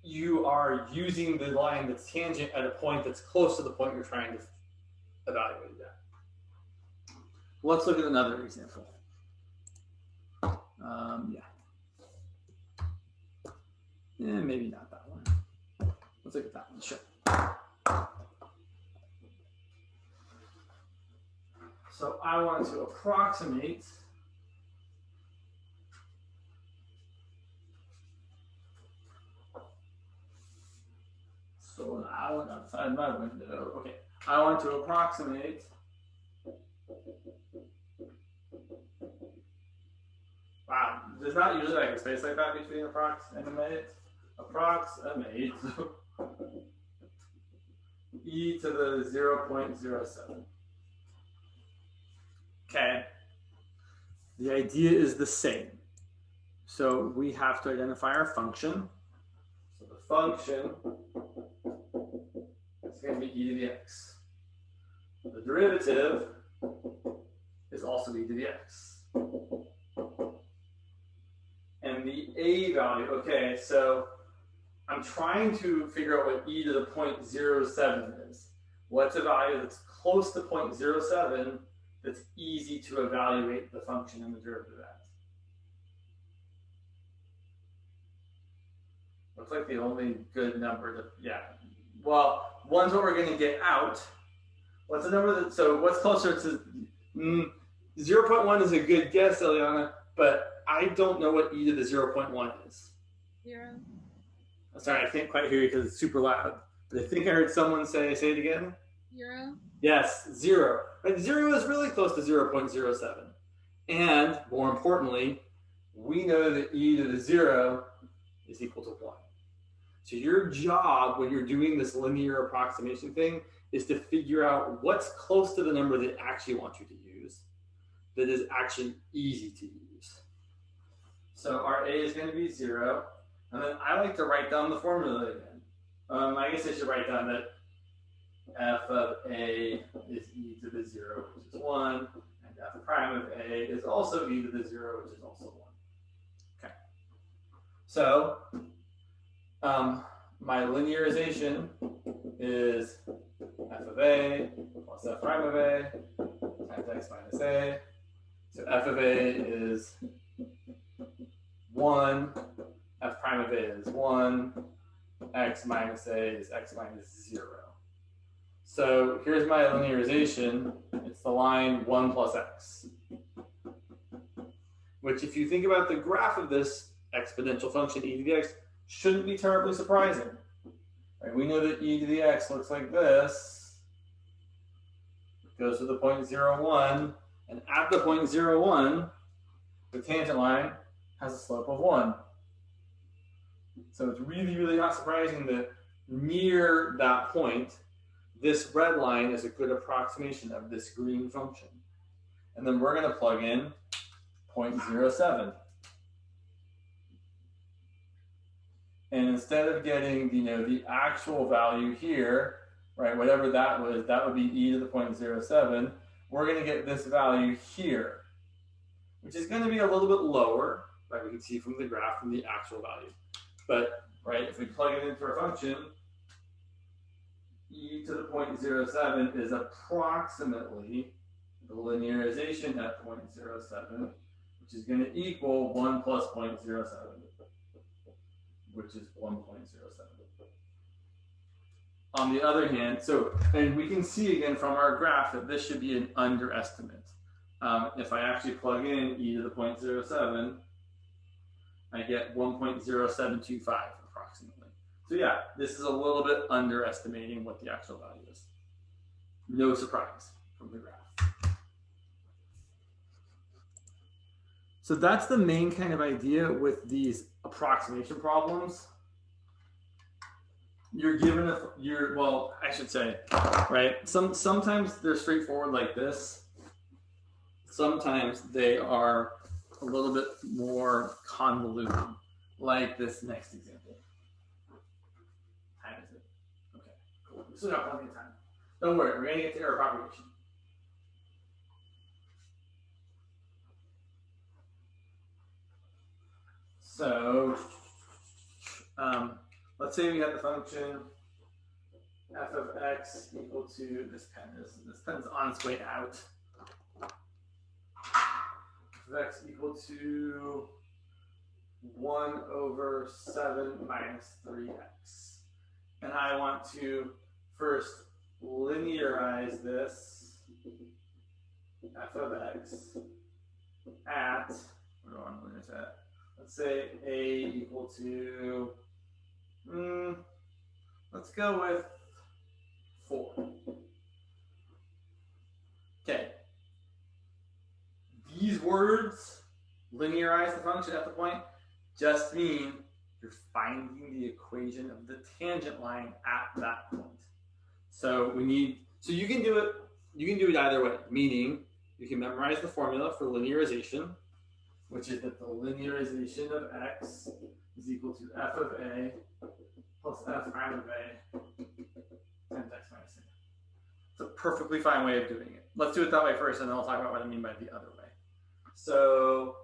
you are using the line that's tangent at a point that's close to the point you're trying to evaluate it at. Let's look at another example. Yeah, maybe not that one. Let's look at that one, sure. So I want to approximate so I went outside my window. Okay, I want to approximate wow, there's not usually like a space like that between approximate e to the 0.07. Okay, the idea is the same. So we have to identify our function. So the function is going to be e to the x. The derivative is also e to the x. And the a value, okay, so I'm trying to figure out what e to the 0.07 is. What's a value that's close to 0.07 that's easy to evaluate the function and the derivative at? Looks like the only good number to, yeah. Well, one's what we're going to get out. What's the number that, so what's closer to, 0.1 is a good guess, Eliana, but I don't know what e to the 0.1 is. 0. Sorry, I can't quite hear you because it's super loud. But I think I heard someone say it again. 0. Yes, 0. Right, 0 is really close to 0.07. And more importantly, we know that e to the 0 is equal to 1. So your job when you're doing this linear approximation thing is to figure out what's close to the number they actually want you to use that is actually easy to use. So our a is going to be 0. And then I like to write down the formula again. I guess I should write down that f of a is e to the 0, which is 1, and f prime of a is also e to the 0, which is also 1. Okay. So my linearization is f of a plus f prime of a times x minus a. So f of a is 1, f prime of a is 1, x minus a is x minus 0. So here's my linearization. It's the line 1 plus x, which if you think about the graph of this exponential function, e to the x, shouldn't be terribly surprising. Right? We know that e to the x looks like this. It goes to the point 0, 1, and at the point 0, 1, the tangent line has a slope of 1. So it's really, really not surprising that near that point, this red line is a good approximation of this green function. And then we're going to plug in 0.07. And instead of getting, the actual value here, right, whatever that was, that would be e to the 0.07. We're going to get this value here, which is going to be a little bit lower, right? We can see from the graph from the actual value. But, right, if we plug it into our function, e to the 0.07 is approximately the linearization at 0.07, which is going to equal 1 plus 0.07, which is 1.07. On the other hand, and we can see again from our graph that this should be an underestimate. If I actually plug in e to the 0.07, I get 1.0725 approximately. So yeah, this is a little bit underestimating what the actual value is. No surprise from the graph. So that's the main kind of idea with these approximation problems. You're given well, I should say, right? Sometimes they're straightforward like this. Sometimes they are a little bit more convoluted, like this next example. Time is it? Okay, cool. We still got plenty of time. Don't worry, we're going to get to error propagation. So, let's say we have the function f of x equal to this pen's on its way out. F of x equal to 1 over 7 minus 3x. And I want to first linearize this f of x at, what do I want to linearize at? Let's say a equal to, let's go with 4. Okay. These words, linearize the function at the point, just mean you're finding the equation of the tangent line at that point. So you can do it either way, meaning you can memorize the formula for linearization, which is that the linearization of x is equal to f of a plus f prime of a times x minus a. It's a perfectly fine way of doing it. Let's do it that way first, and then I'll talk about what I mean by the other way. So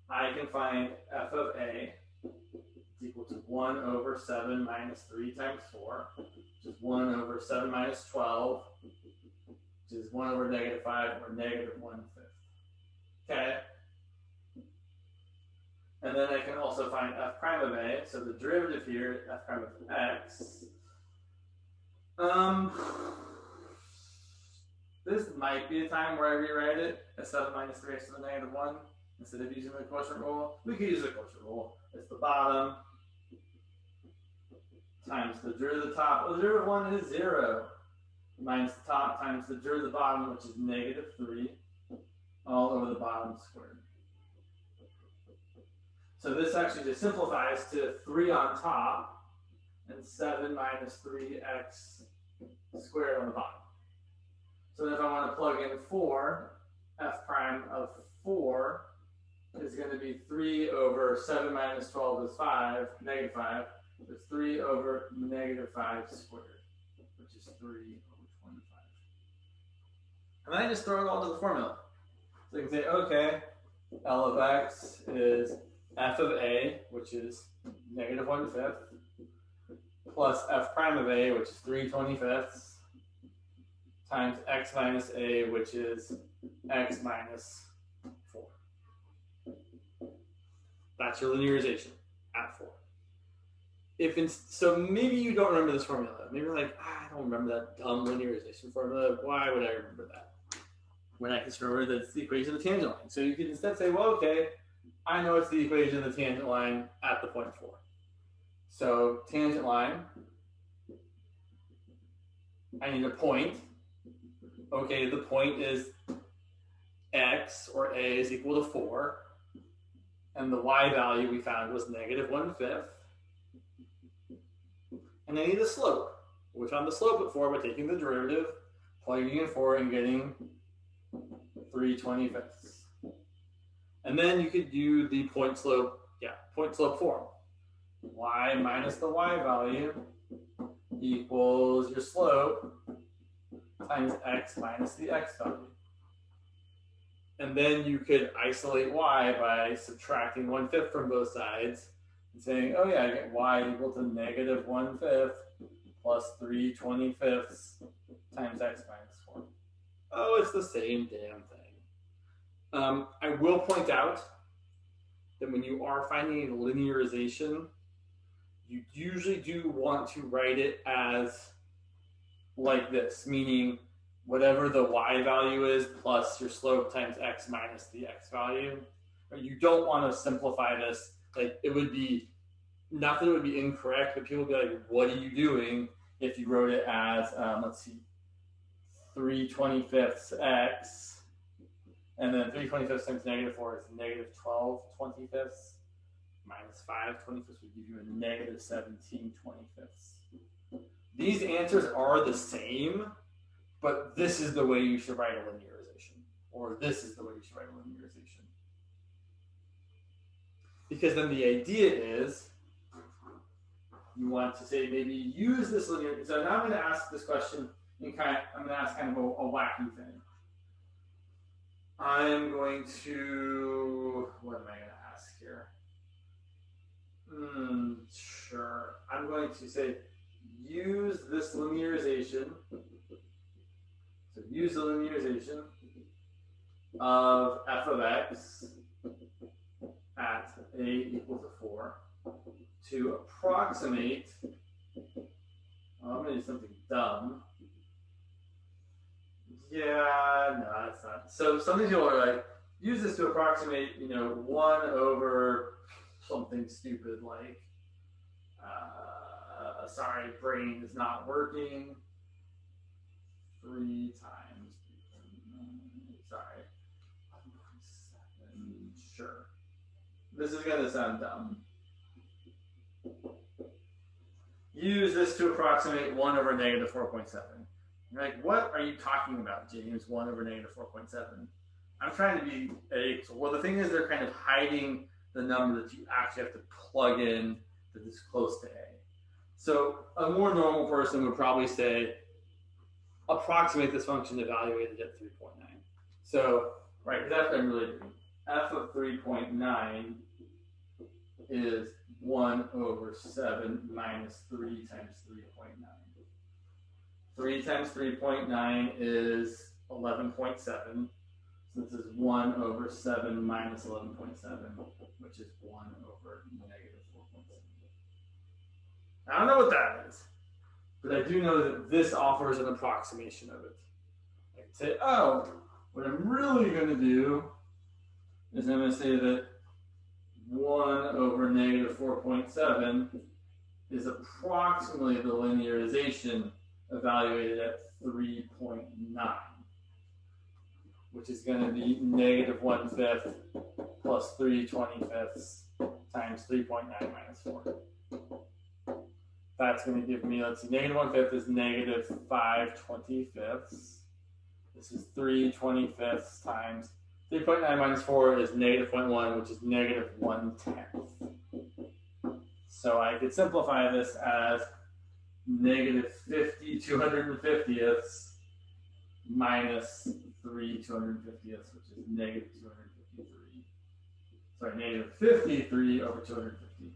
I can find f of a is equal to 1 over 7 minus 3 times 4, which is 1 over 7 minus 12, which is 1 over negative 5, or negative 1/5. Okay? And then I can also find f prime of a, so the derivative here, f prime of x. This might be a time where I rewrite it as 7 minus 3x to the negative 1 instead of using the quotient rule. We could use the quotient rule. It's the bottom times the derivative of the top. Well, the derivative of 1 is 0 minus the top times the derivative of the bottom, which is negative 3, all over the bottom squared. So this actually just simplifies to 3 on top and 7 minus 3x squared on the bottom. So then if I want to plug in 4, f prime of 4 is going to be 3 over 7 minus 12 is 5, negative 5. It's 3 over negative 5 squared, which is 3 over 25. And then I just throw it all to the formula. So you can say, okay, L of x is f of a, which is negative 1/5, plus f prime of a, which is 3/25, times x minus a, which is x minus 4. That's your linearization at 4. so maybe you don't remember this formula. Maybe you're like, I don't remember that dumb linearization formula. Why would I remember that? When I can remember that it's the equation of the tangent line. So you can instead say, well, okay, I know it's the equation of the tangent line at the point 4. So tangent line, I need a point. Okay, the point is x, or a, is equal to 4. And the y value we found was negative 1/5. And I need a slope. We found the slope at 4 by taking the derivative, plugging in 4, and getting 3/25. And then you could do the point slope form. Y minus the y value equals your slope times x minus the x value. And then you could isolate y by subtracting 1/5 from both sides and saying, oh yeah, I get y equal to negative 1/5 plus 3/25 times x minus 4. Oh, it's the same damn thing. I will point out that when you are finding a linearization, you usually do want to write it as like this, meaning whatever the y value is plus your slope times x minus the x value. You don't want to simplify this. Like, it would be, not that it would be incorrect, but people would be like, what are you doing if you wrote it as, let's see, 3/25 x, and then 3/25 times negative 4 is negative 12/25 minus 5/25 would give you a negative 17/25. These answers are the same, but this is the way you should write a linearization, or this is the way you should write a linearization. Because then the idea is you want to say maybe use this linear. So now I'm going to ask this question I'm going to ask kind of a wacky thing. I'm going to, what am I going to ask here? Sure. I'm going to say use this linearization. So use the linearization of f of x at a equal to 4 to approximate, I'm going to do something dumb. Yeah, no, that's not. So some of these people are like, use this to approximate, 1 over something stupid like, sorry, brain is not working. 3 times, sorry, 1.7, sure. This is going to sound dumb. Use this to approximate 1 over negative 4.7. You're like, what are you talking about, James? 1 over negative 4.7. I'm trying to be a, well, the thing is they're kind of hiding the number that you actually have to plug in that is close to a. So a more normal person would probably say, approximate this function evaluated at 3.9. So, right, that's what I'm really doing. F of 3.9 is 1 over 7 minus 3 times 3.9. 3 times 3.9 is 11.7. So this is 1 over 7 minus 11.7, which is 1 over negative 4.7. I don't know what that is, but I do know that this offers an approximation of it. I can say, oh, what I'm really going to do is I'm going to say that 1 over negative 4.7 is approximately the linearization evaluated at 3.9, which is going to be negative 1/5 plus 3/25 times 3.9 minus 4. That's going to give me, let's see, negative 1/5 is negative 5/25. This is 3/25 times 3.9 minus 4 is negative 0.1, which is negative 1/10. So I could simplify this as negative 50 250ths minus 3 250ths, which is negative 253. Sorry, negative 53 over 250.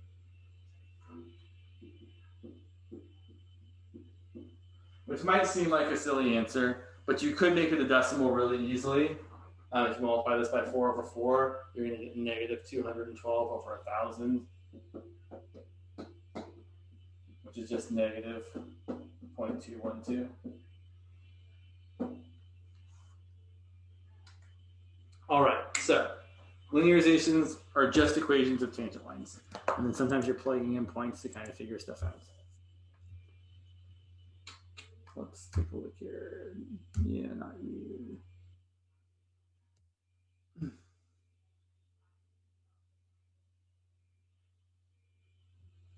Which might seem like a silly answer, but you could make it a decimal really easily. If you multiply this by 4 over 4, you're going to get negative 212 over 1,000. which is just negative 0.212. All right, so linearizations are just equations of tangent lines. And then sometimes you're plugging in points to kind of figure stuff out. Let's take a look here. Yeah, not you.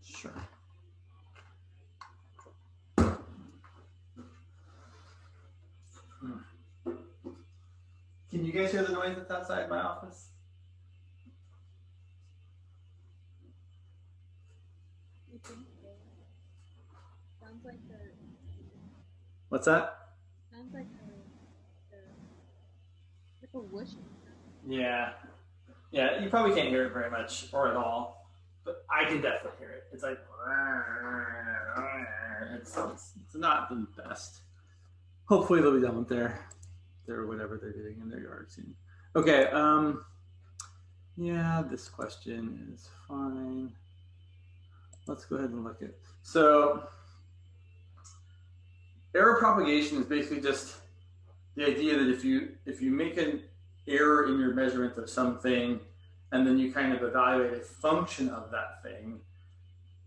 Sure. Can you guys hear the noise that's outside my office? I think so. Sounds like the. What's that? Sounds like a whooshing. Yeah. Yeah, you probably can't hear it very much or at all, but I can definitely hear it. It's like, it's not the best. Hopefully they'll be done with their whatever they're doing in their yard soon. Okay, yeah, this question is fine. Let's go ahead and look at it. So error propagation is basically just the idea that if you make an error in your measurement of something and then you kind of evaluate a function of that thing,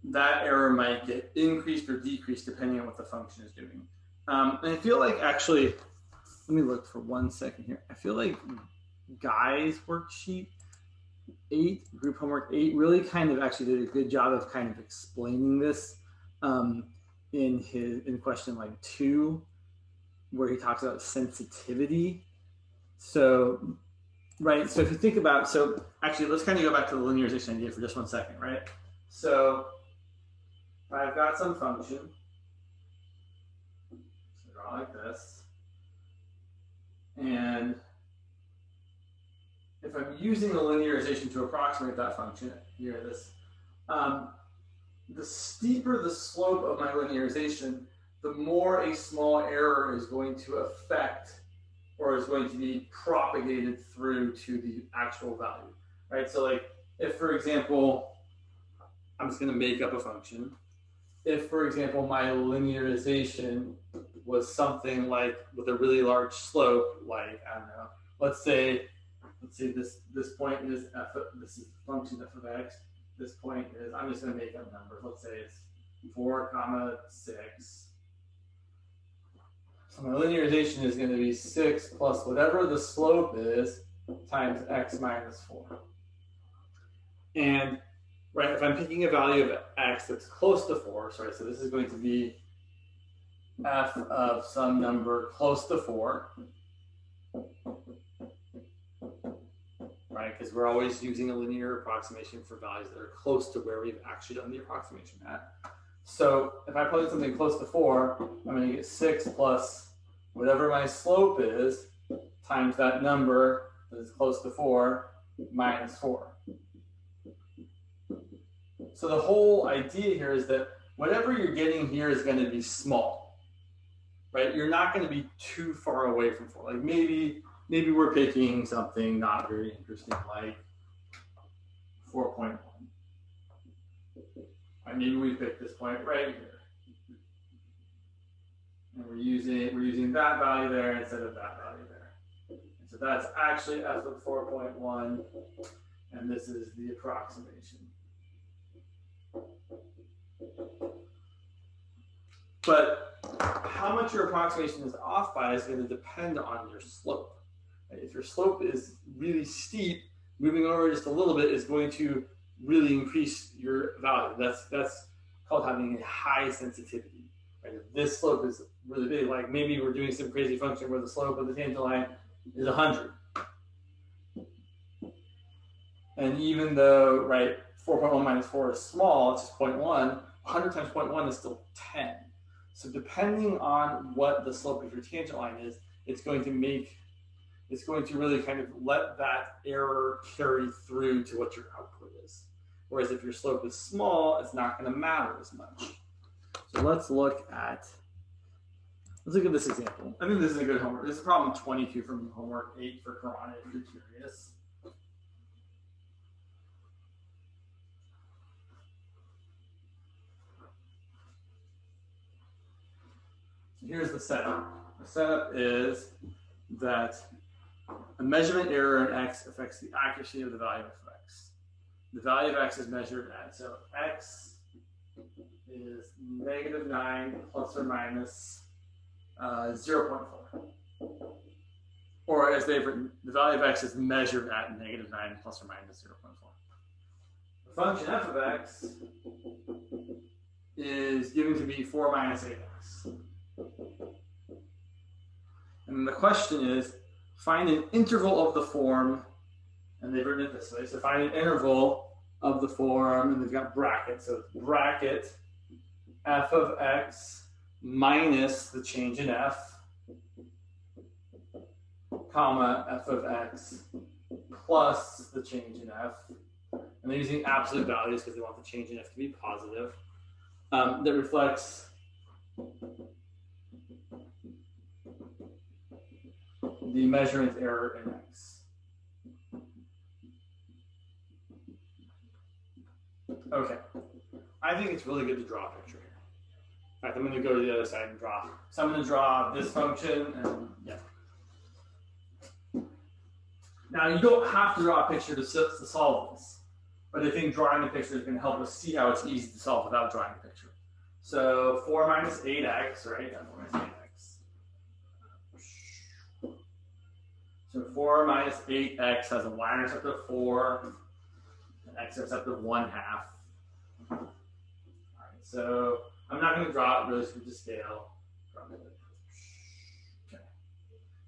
that error might get increased or decreased depending on what the function is doing. And I feel like actually, let me look for 1 second here. I feel like Guy's worksheet 8, group homework 8, really kind of actually did a good job of kind of explaining this in question like 2, where he talks about sensitivity. So, right, so if you think about, so actually let's kind of go back to the linearization idea for just 1 second, right? So I've got some function, so draw like this, and if I'm using the linearization to approximate that function, here this, the steeper the slope of my linearization, the more a small error is going to affect or is going to be propagated through to the actual value, right? So like if, for example, I'm just going to make up a function. If, for example, my linearization was something like with a really large slope, like, I don't know, let's say this point is f, this is the function f of x. This point is, I'm just going to make up numbers. Let's say it's 4, 6. So my linearization is going to be 6 plus whatever the slope is times x minus 4. And right, if I'm picking a value of x that's close to 4, sorry, so this is going to be f of some number close to 4. Right, because we're always using a linear approximation for values that are close to where we've actually done the approximation at. So if I plug in something close to 4, I'm going to get 6 plus whatever my slope is times that number that is close to 4 minus 4. So the whole idea here is that whatever you're getting here is going to be small, right? You're not going to be too far away from 4. Like maybe we're picking something not very interesting, like 4.1. Right, maybe we pick this point right here, and we're using that value there instead of that value there. And so that's actually f of 4.1, and this is the approximation. But how much your approximation is off by is going to depend on your slope. If your slope is really steep, moving over just a little bit is going to really increase your value. That's called having a high sensitivity. Right? If this slope is really big, like maybe we're doing some crazy function where the slope of the tangent line is 100. And even though, right, 4.1 minus 4 is small, it's just 0.1, 100 times 0.1 is still 10. So depending on what the slope of your tangent line is, it's going to really kind of let that error carry through to what your output is. Whereas if your slope is small, it's not going to matter as much. So let's look at this example. I think this is a good homework. This is problem 22 from homework 8 for Quran, if you're curious. here's the setup. The setup is that a measurement error in x affects the accuracy of the value of x. The value of x is measured at, so x is -9 plus or minus 0.4. Or as they've written, the value of x is measured at -9 plus or minus 0.4. The function f of x is given to be 4 minus 8x. And the question is, find an interval of the form, and they've written it this way. So find an interval of the form, and they've got brackets. So bracket f of x minus the change in f, comma, f of x plus the change in f. And they're using absolute values because they want the change in f to be positive. That reflects the measurement error in x. Okay. I think it's really good to draw a picture here. In fact, I'm going to go to the other side and draw. So I'm going to draw this function, and yeah. Now, you don't have to draw a picture to solve this, but I think drawing a picture is going to help us see how it's easy to solve without drawing a picture. So 4 minus 8x, right? 4 minus 8x. So 4 minus 8x has a y-intercept of 4, an x-intercept of 1/2. All right, so I'm not going to draw it really to scale. Okay.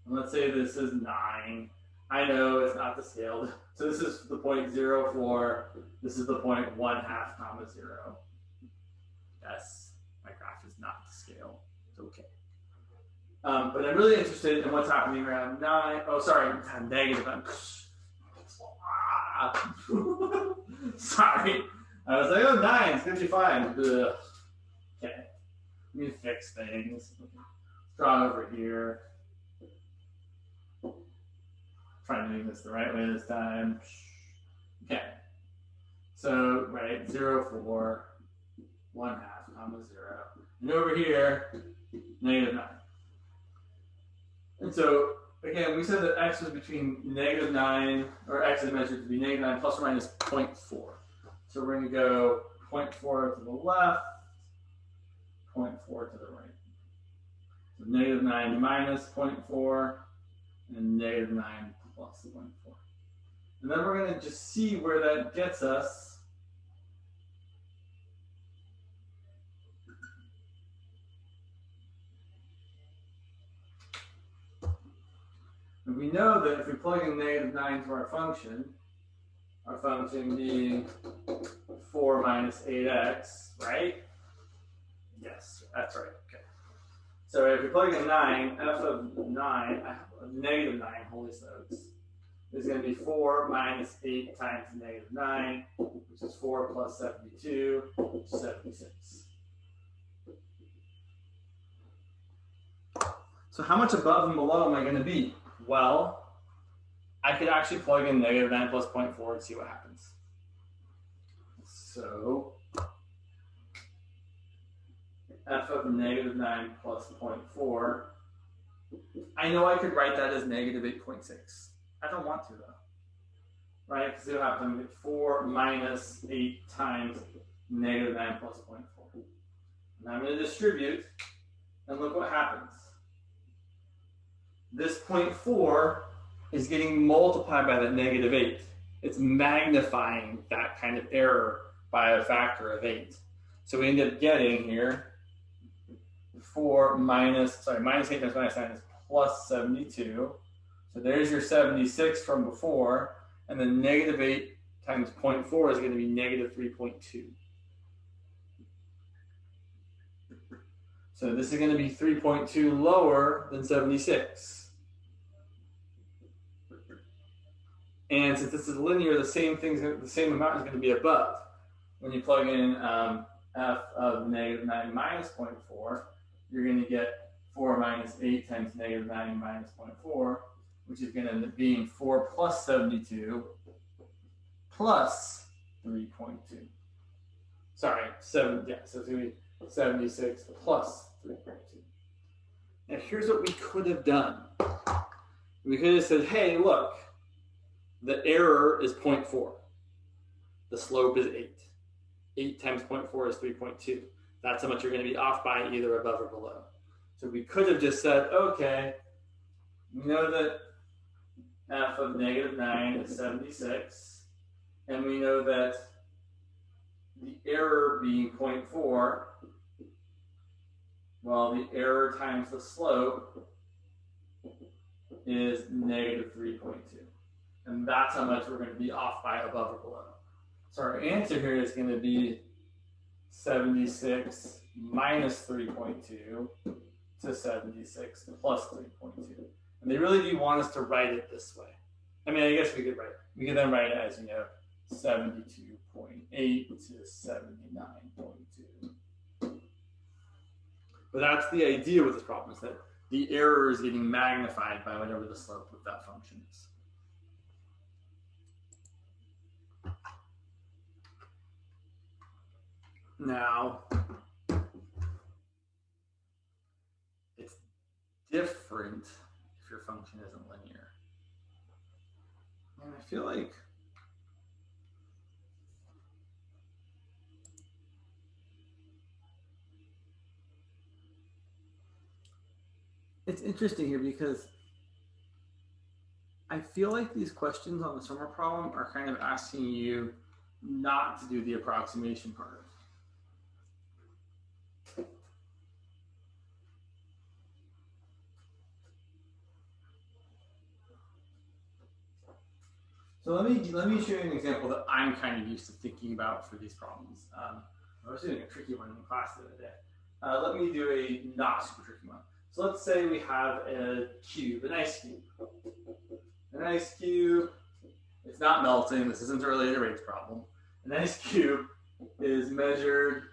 And let's say this is 9. I know it's not to scale. So this is the point 0, 4. This is the point 1/2, comma 0. Yes, my graph is not to scale. It's okay. But I'm really interested in what's happening around 9. Oh, sorry, negative. Sorry. I was like, oh, 9, it's going to be fine. Ugh. Okay. Let me fix things. Draw it over here. Trying to do this the right way this time. Okay. So, right, 0, 4, 1/2, comma 0. And over here, -9. And so, again, we said that x was between -9, or x is measured to be -9 plus or minus 0.4. So we're going to go 0.4 to the left, 0.4 to the right. So -9 minus 0.4, and -9 plus 0.4. And then we're going to just see where that gets us. And we know that if we plug in -9 to our function being 4 minus 8x, right? Yes, that's right. Okay. So if we plug in 9, f of 9, -9, holy smokes, is going to be 4 minus 8 times -9, which is 4 plus 72, which is 76. So how much above and below am I going to be? Well, I could actually plug in -9 plus 0.4 and see what happens. So f of -9 plus 0.4, I know I could write that as -8.6. I don't want to though, right? Because it'll have to be 4 minus 8 times -9 plus 0.4. And I'm going to distribute, and look what happens. This 0.4 is getting multiplied by that -8. It's magnifying that kind of error by a factor of 8. So we end up getting here 4 minus 8 times -9 is plus 72. So there's your 76 from before, and then -8 times 0.4 is going to be -3.2. So this is going to be 3.2 lower than 76. And since this is linear, the same amount is going to be above. When you plug in f of -9 minus 0.4, you're going to get 4 minus 8 times -9 minus 0.4, which is going to end up being 4 plus 72 plus 3.2. Sorry, 7. Yeah, so it's going to be 76 plus 3.2. Now here's what we could have done. We could have said, hey, look, the error is 0.4. The slope is 8. 8 times 0.4 is 3.2. That's how much you're going to be off by, either above or below. So we could have just said, okay, we know that f of negative 9 is 76. And we know that the error being 0.4, well, the error times the slope is negative 3.2. And that's how much we're going to be off by above or below. So our answer here is going to be 76 minus 3.2 to 76 plus 3.2. And they really do want us to write it this way. I mean, I guess we could then write it as, 72.8 to 79.2. But that's the idea with this problem, is that the error is getting magnified by whatever the slope of that function is. Now, it's different if your function isn't linear. And I feel like it's interesting here because I feel like these questions on the summer problem are kind of asking you not to do the approximation part. So let me show you an example that I'm kind of used to thinking about for these problems. I was doing a tricky one in class the other day. Let me do a not super tricky one. So let's say we have a cube, an ice cube. An ice cube, it's not melting. This isn't a related rates problem. An ice cube is measured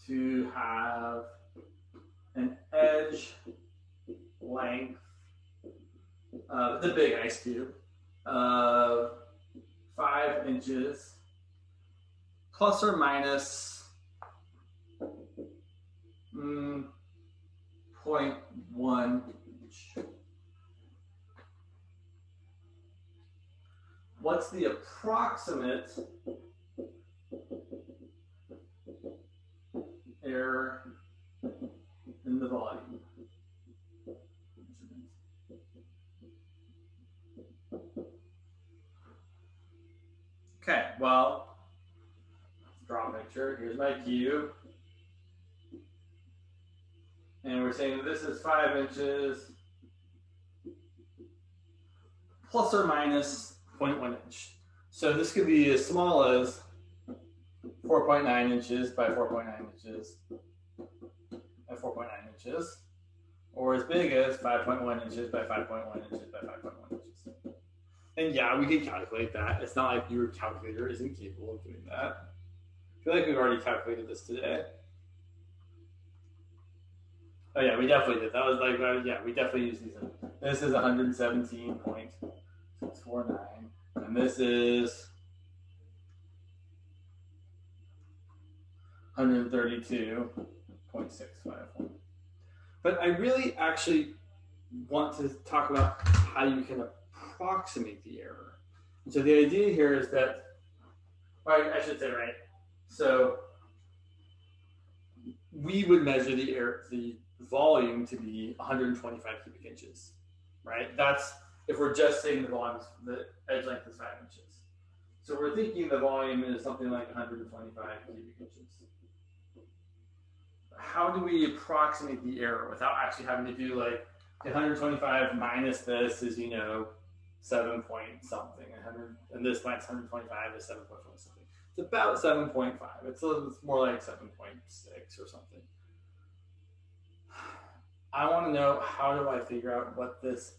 to have an edge length, the big ice cube, of 5 inches plus or minus 0.1 inch. What's the approximate error in the volume? Okay, well, let's draw a picture. Here's my cube. And we're saying that this is 5 inches plus or minus 0.1 inch. So this could be as small as 4.9 inches by 4.9 inches by 4.9 inches, or as big as 5.1 inches by 5.1 inches by 5.1 inches. And yeah, we can calculate that. It's not like your calculator is incapable of doing that. I feel like we've already calculated this today. Oh yeah, we definitely did. That was like, yeah, we definitely used these. This is 117.649, and this is 132.651. But I really actually want to talk about how you can approximate the error. And so the idea here is that, or I should say, right? So we would measure the error, the volume to be 125 cubic inches, right? That's if we're just saying the volume, the edge length is 5 inches. So we're thinking the volume is something like 125 cubic inches. How do we approximate the error without actually having to do like 125 minus this is, 7 point something, and this minus 125 is 7 point something. It's about 7.5. It's more like 7.6 or something. I want to know, how do I figure out what this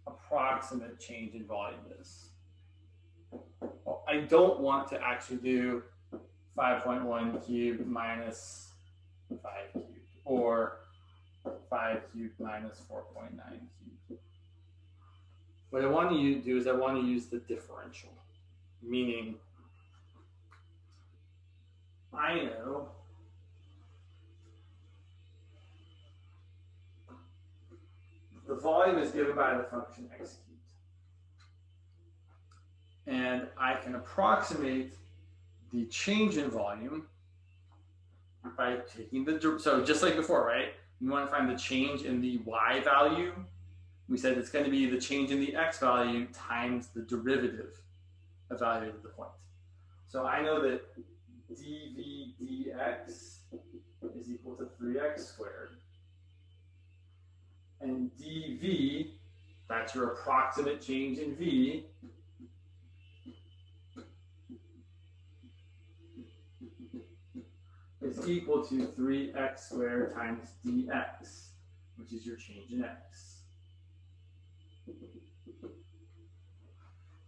approximate change in volume is? Well, I don't want to actually do 5.1 cubed minus 5 cubed, or 5 cubed minus 4.9 cubed. What I want to do is I want to use the differential, meaning I know the volume is given by the function x cubed. And I can approximate the change in volume by taking the, so just like before, right? We want to find the change in the y value. We said it's going to be the change in the x value times the derivative evaluated at the point. So I know that dv dx is equal to 3x squared. And dv, that's your approximate change in v, is equal to 3x squared times dx, which is your change in x.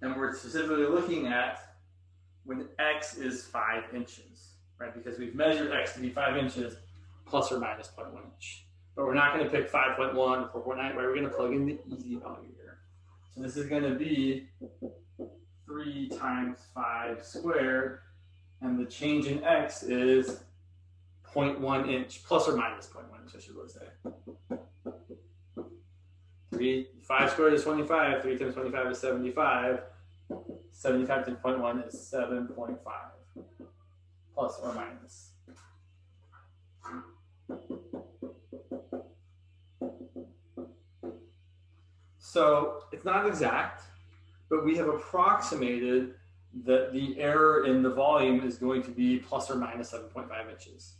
And we're specifically looking at when x is 5 inches, right? Because we've measured x to be 5 inches plus or minus 0.1 inch. But we're not going to pick 5.1 or 4.9, right? We're going to plug in the easy value here. So this is going to be 3 times 5 squared, and the change in x is 0.1 inch, plus or minus 0.1 inch, I should really say. 5 squared is 25, 3 times 25 is 75. 75 times 0.1 is 7.5, plus or minus. So it's not exact, but we have approximated that the error in the volume is going to be plus or minus 7.5 inches.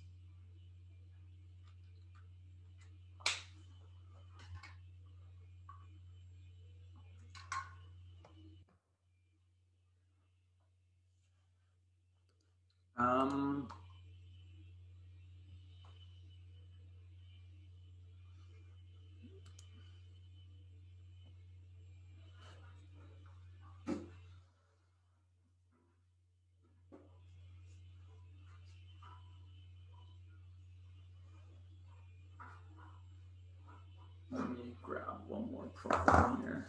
Let me grab one more problem here.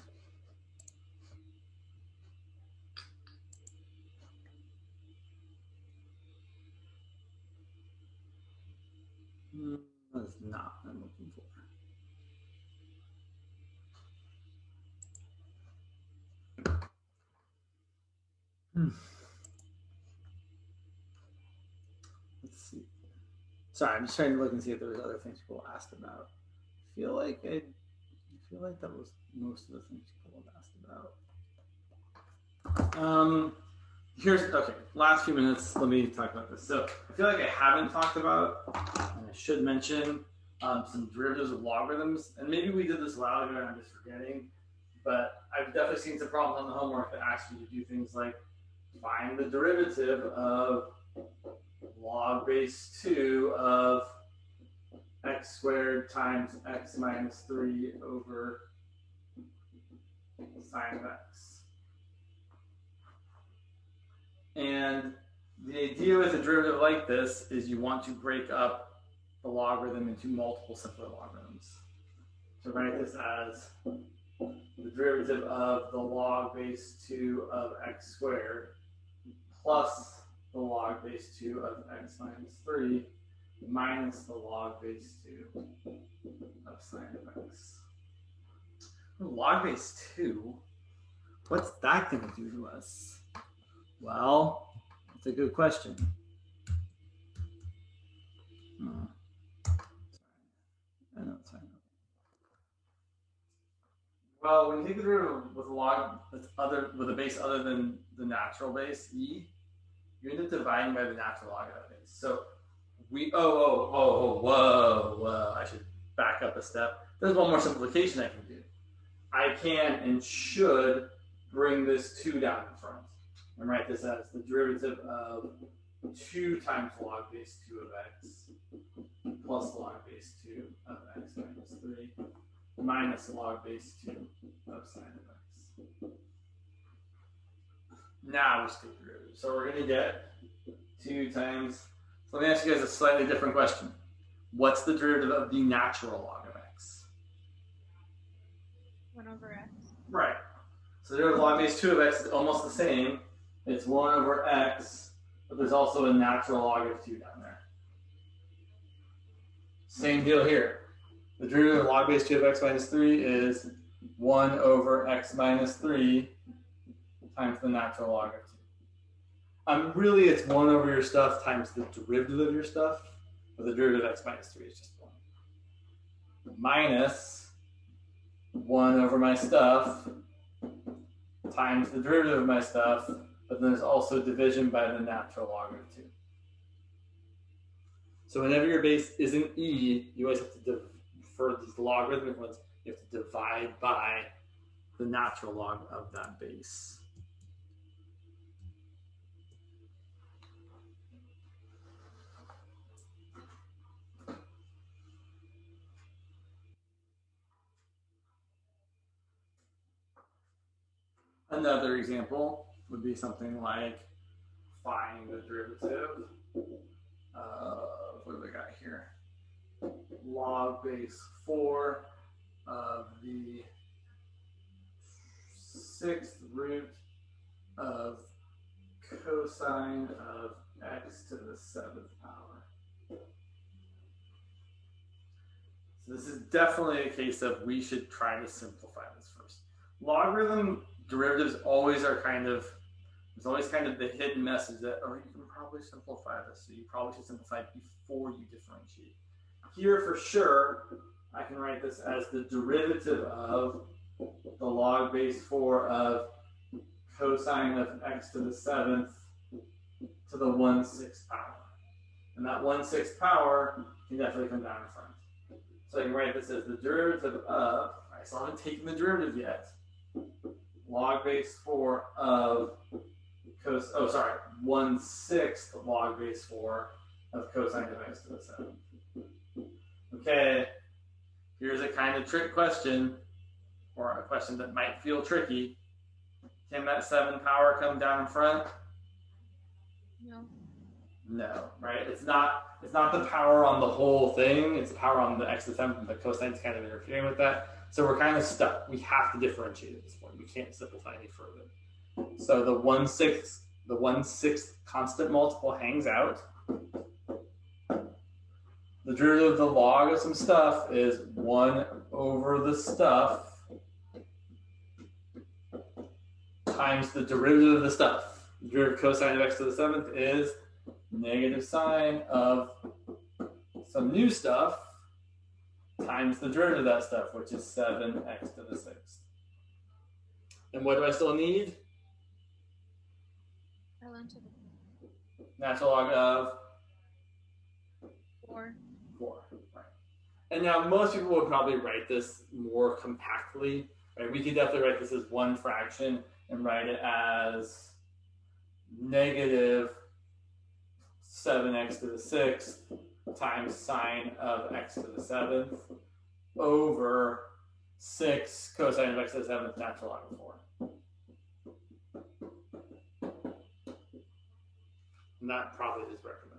That's not what I'm looking for. Let's see. Sorry, I'm just trying to look and see if there was other things people asked about. I feel like that was most of the things people have asked about. Okay, last few minutes, let me talk about this. So I feel like I haven't talked about, and I should mention, some derivatives of logarithms. And maybe we did this a while ago and I'm just forgetting, but I've definitely seen some problems on the homework that ask you to do things like find the derivative of log base 2 of x squared times x minus 3 over sine of x. And the idea with a derivative like this is you want to break up the logarithm into multiple simpler logarithms. So write this as the derivative of the log base 2 of x squared plus the log base 2 of x minus 3 minus the log base 2 of sine of x. Log base 2, what's that going to do to us? Well, that's a good question. I know it's fine. Well, when you take the derivative with a log that's with a base other than the natural base, e, you end up dividing by the natural log of that base. So whoa. I should back up a step. There's one more simplification I can do. I can and should bring this 2 down in front and write this as the derivative of 2 times log base 2 of x plus log base 2 of x minus 3 minus log base 2 of sine of x. Now let's take the derivative. So we're going to get 2 times. So let me ask you guys a slightly different question. What's the derivative of the natural log of x? 1 over x. Right. So the derivative of log base 2 of x is almost the same. It's 1 over x, but there's also a natural log of 2 down there. Same deal here. The derivative of log base 2 of x minus 3 is 1 over x minus 3 times the natural log of 2. Really, it's 1 over your stuff times the derivative of your stuff, but the derivative of x minus 3 is just 1. Minus 1 over my stuff times the derivative of my stuff, but then there's also division by the natural log of 2. So whenever your base isn't e, you always have to, for these logarithmic ones, you have to divide by the natural log of that base. Another example would be something like find the derivative of, what do we got here? Log base 4 of the 6th root of cosine of x to the 7th power. So this is definitely a case of we should try to simplify this first. Logarithm derivatives always are kind of, there's always kind of the hidden message that, oh, you can probably simplify this, so you probably should simplify it before you differentiate. Here for sure, I can write this as the derivative of the log base 4 of cosine of x to the 7th to the 1/6 power. And that 1/6 power can definitely come down in front. So I can write this as the derivative of, I still haven't taken the derivative yet, log base 4 of 1/6 log base 4 of cosine of x to the 7th. Okay, here's a kind of trick question, or a question that might feel tricky. Can that 7 power come down in front? No. No, right? It's not the power on the whole thing. It's the power on the x to the 7th, and the cosine's kind of interfering with that. So we're kind of stuck. We have to differentiate at this point. We can't simplify any further. So the 1/6 constant multiple hangs out. The derivative of the log of some stuff is 1 over the stuff times the derivative of the stuff. The derivative of cosine of x to the 7th is negative sine of some new stuff times the derivative of that stuff, which is 7x to the 6th. And what do I still need? ln to the Natural log of 4. 4. Right. And now most people would probably write this more compactly. Right? We could definitely write this as one fraction and write it as negative 7x to the 6th times sine of x to the 7th over 6 cosine of x to the 7th natural log of 4. And that probably is recommended.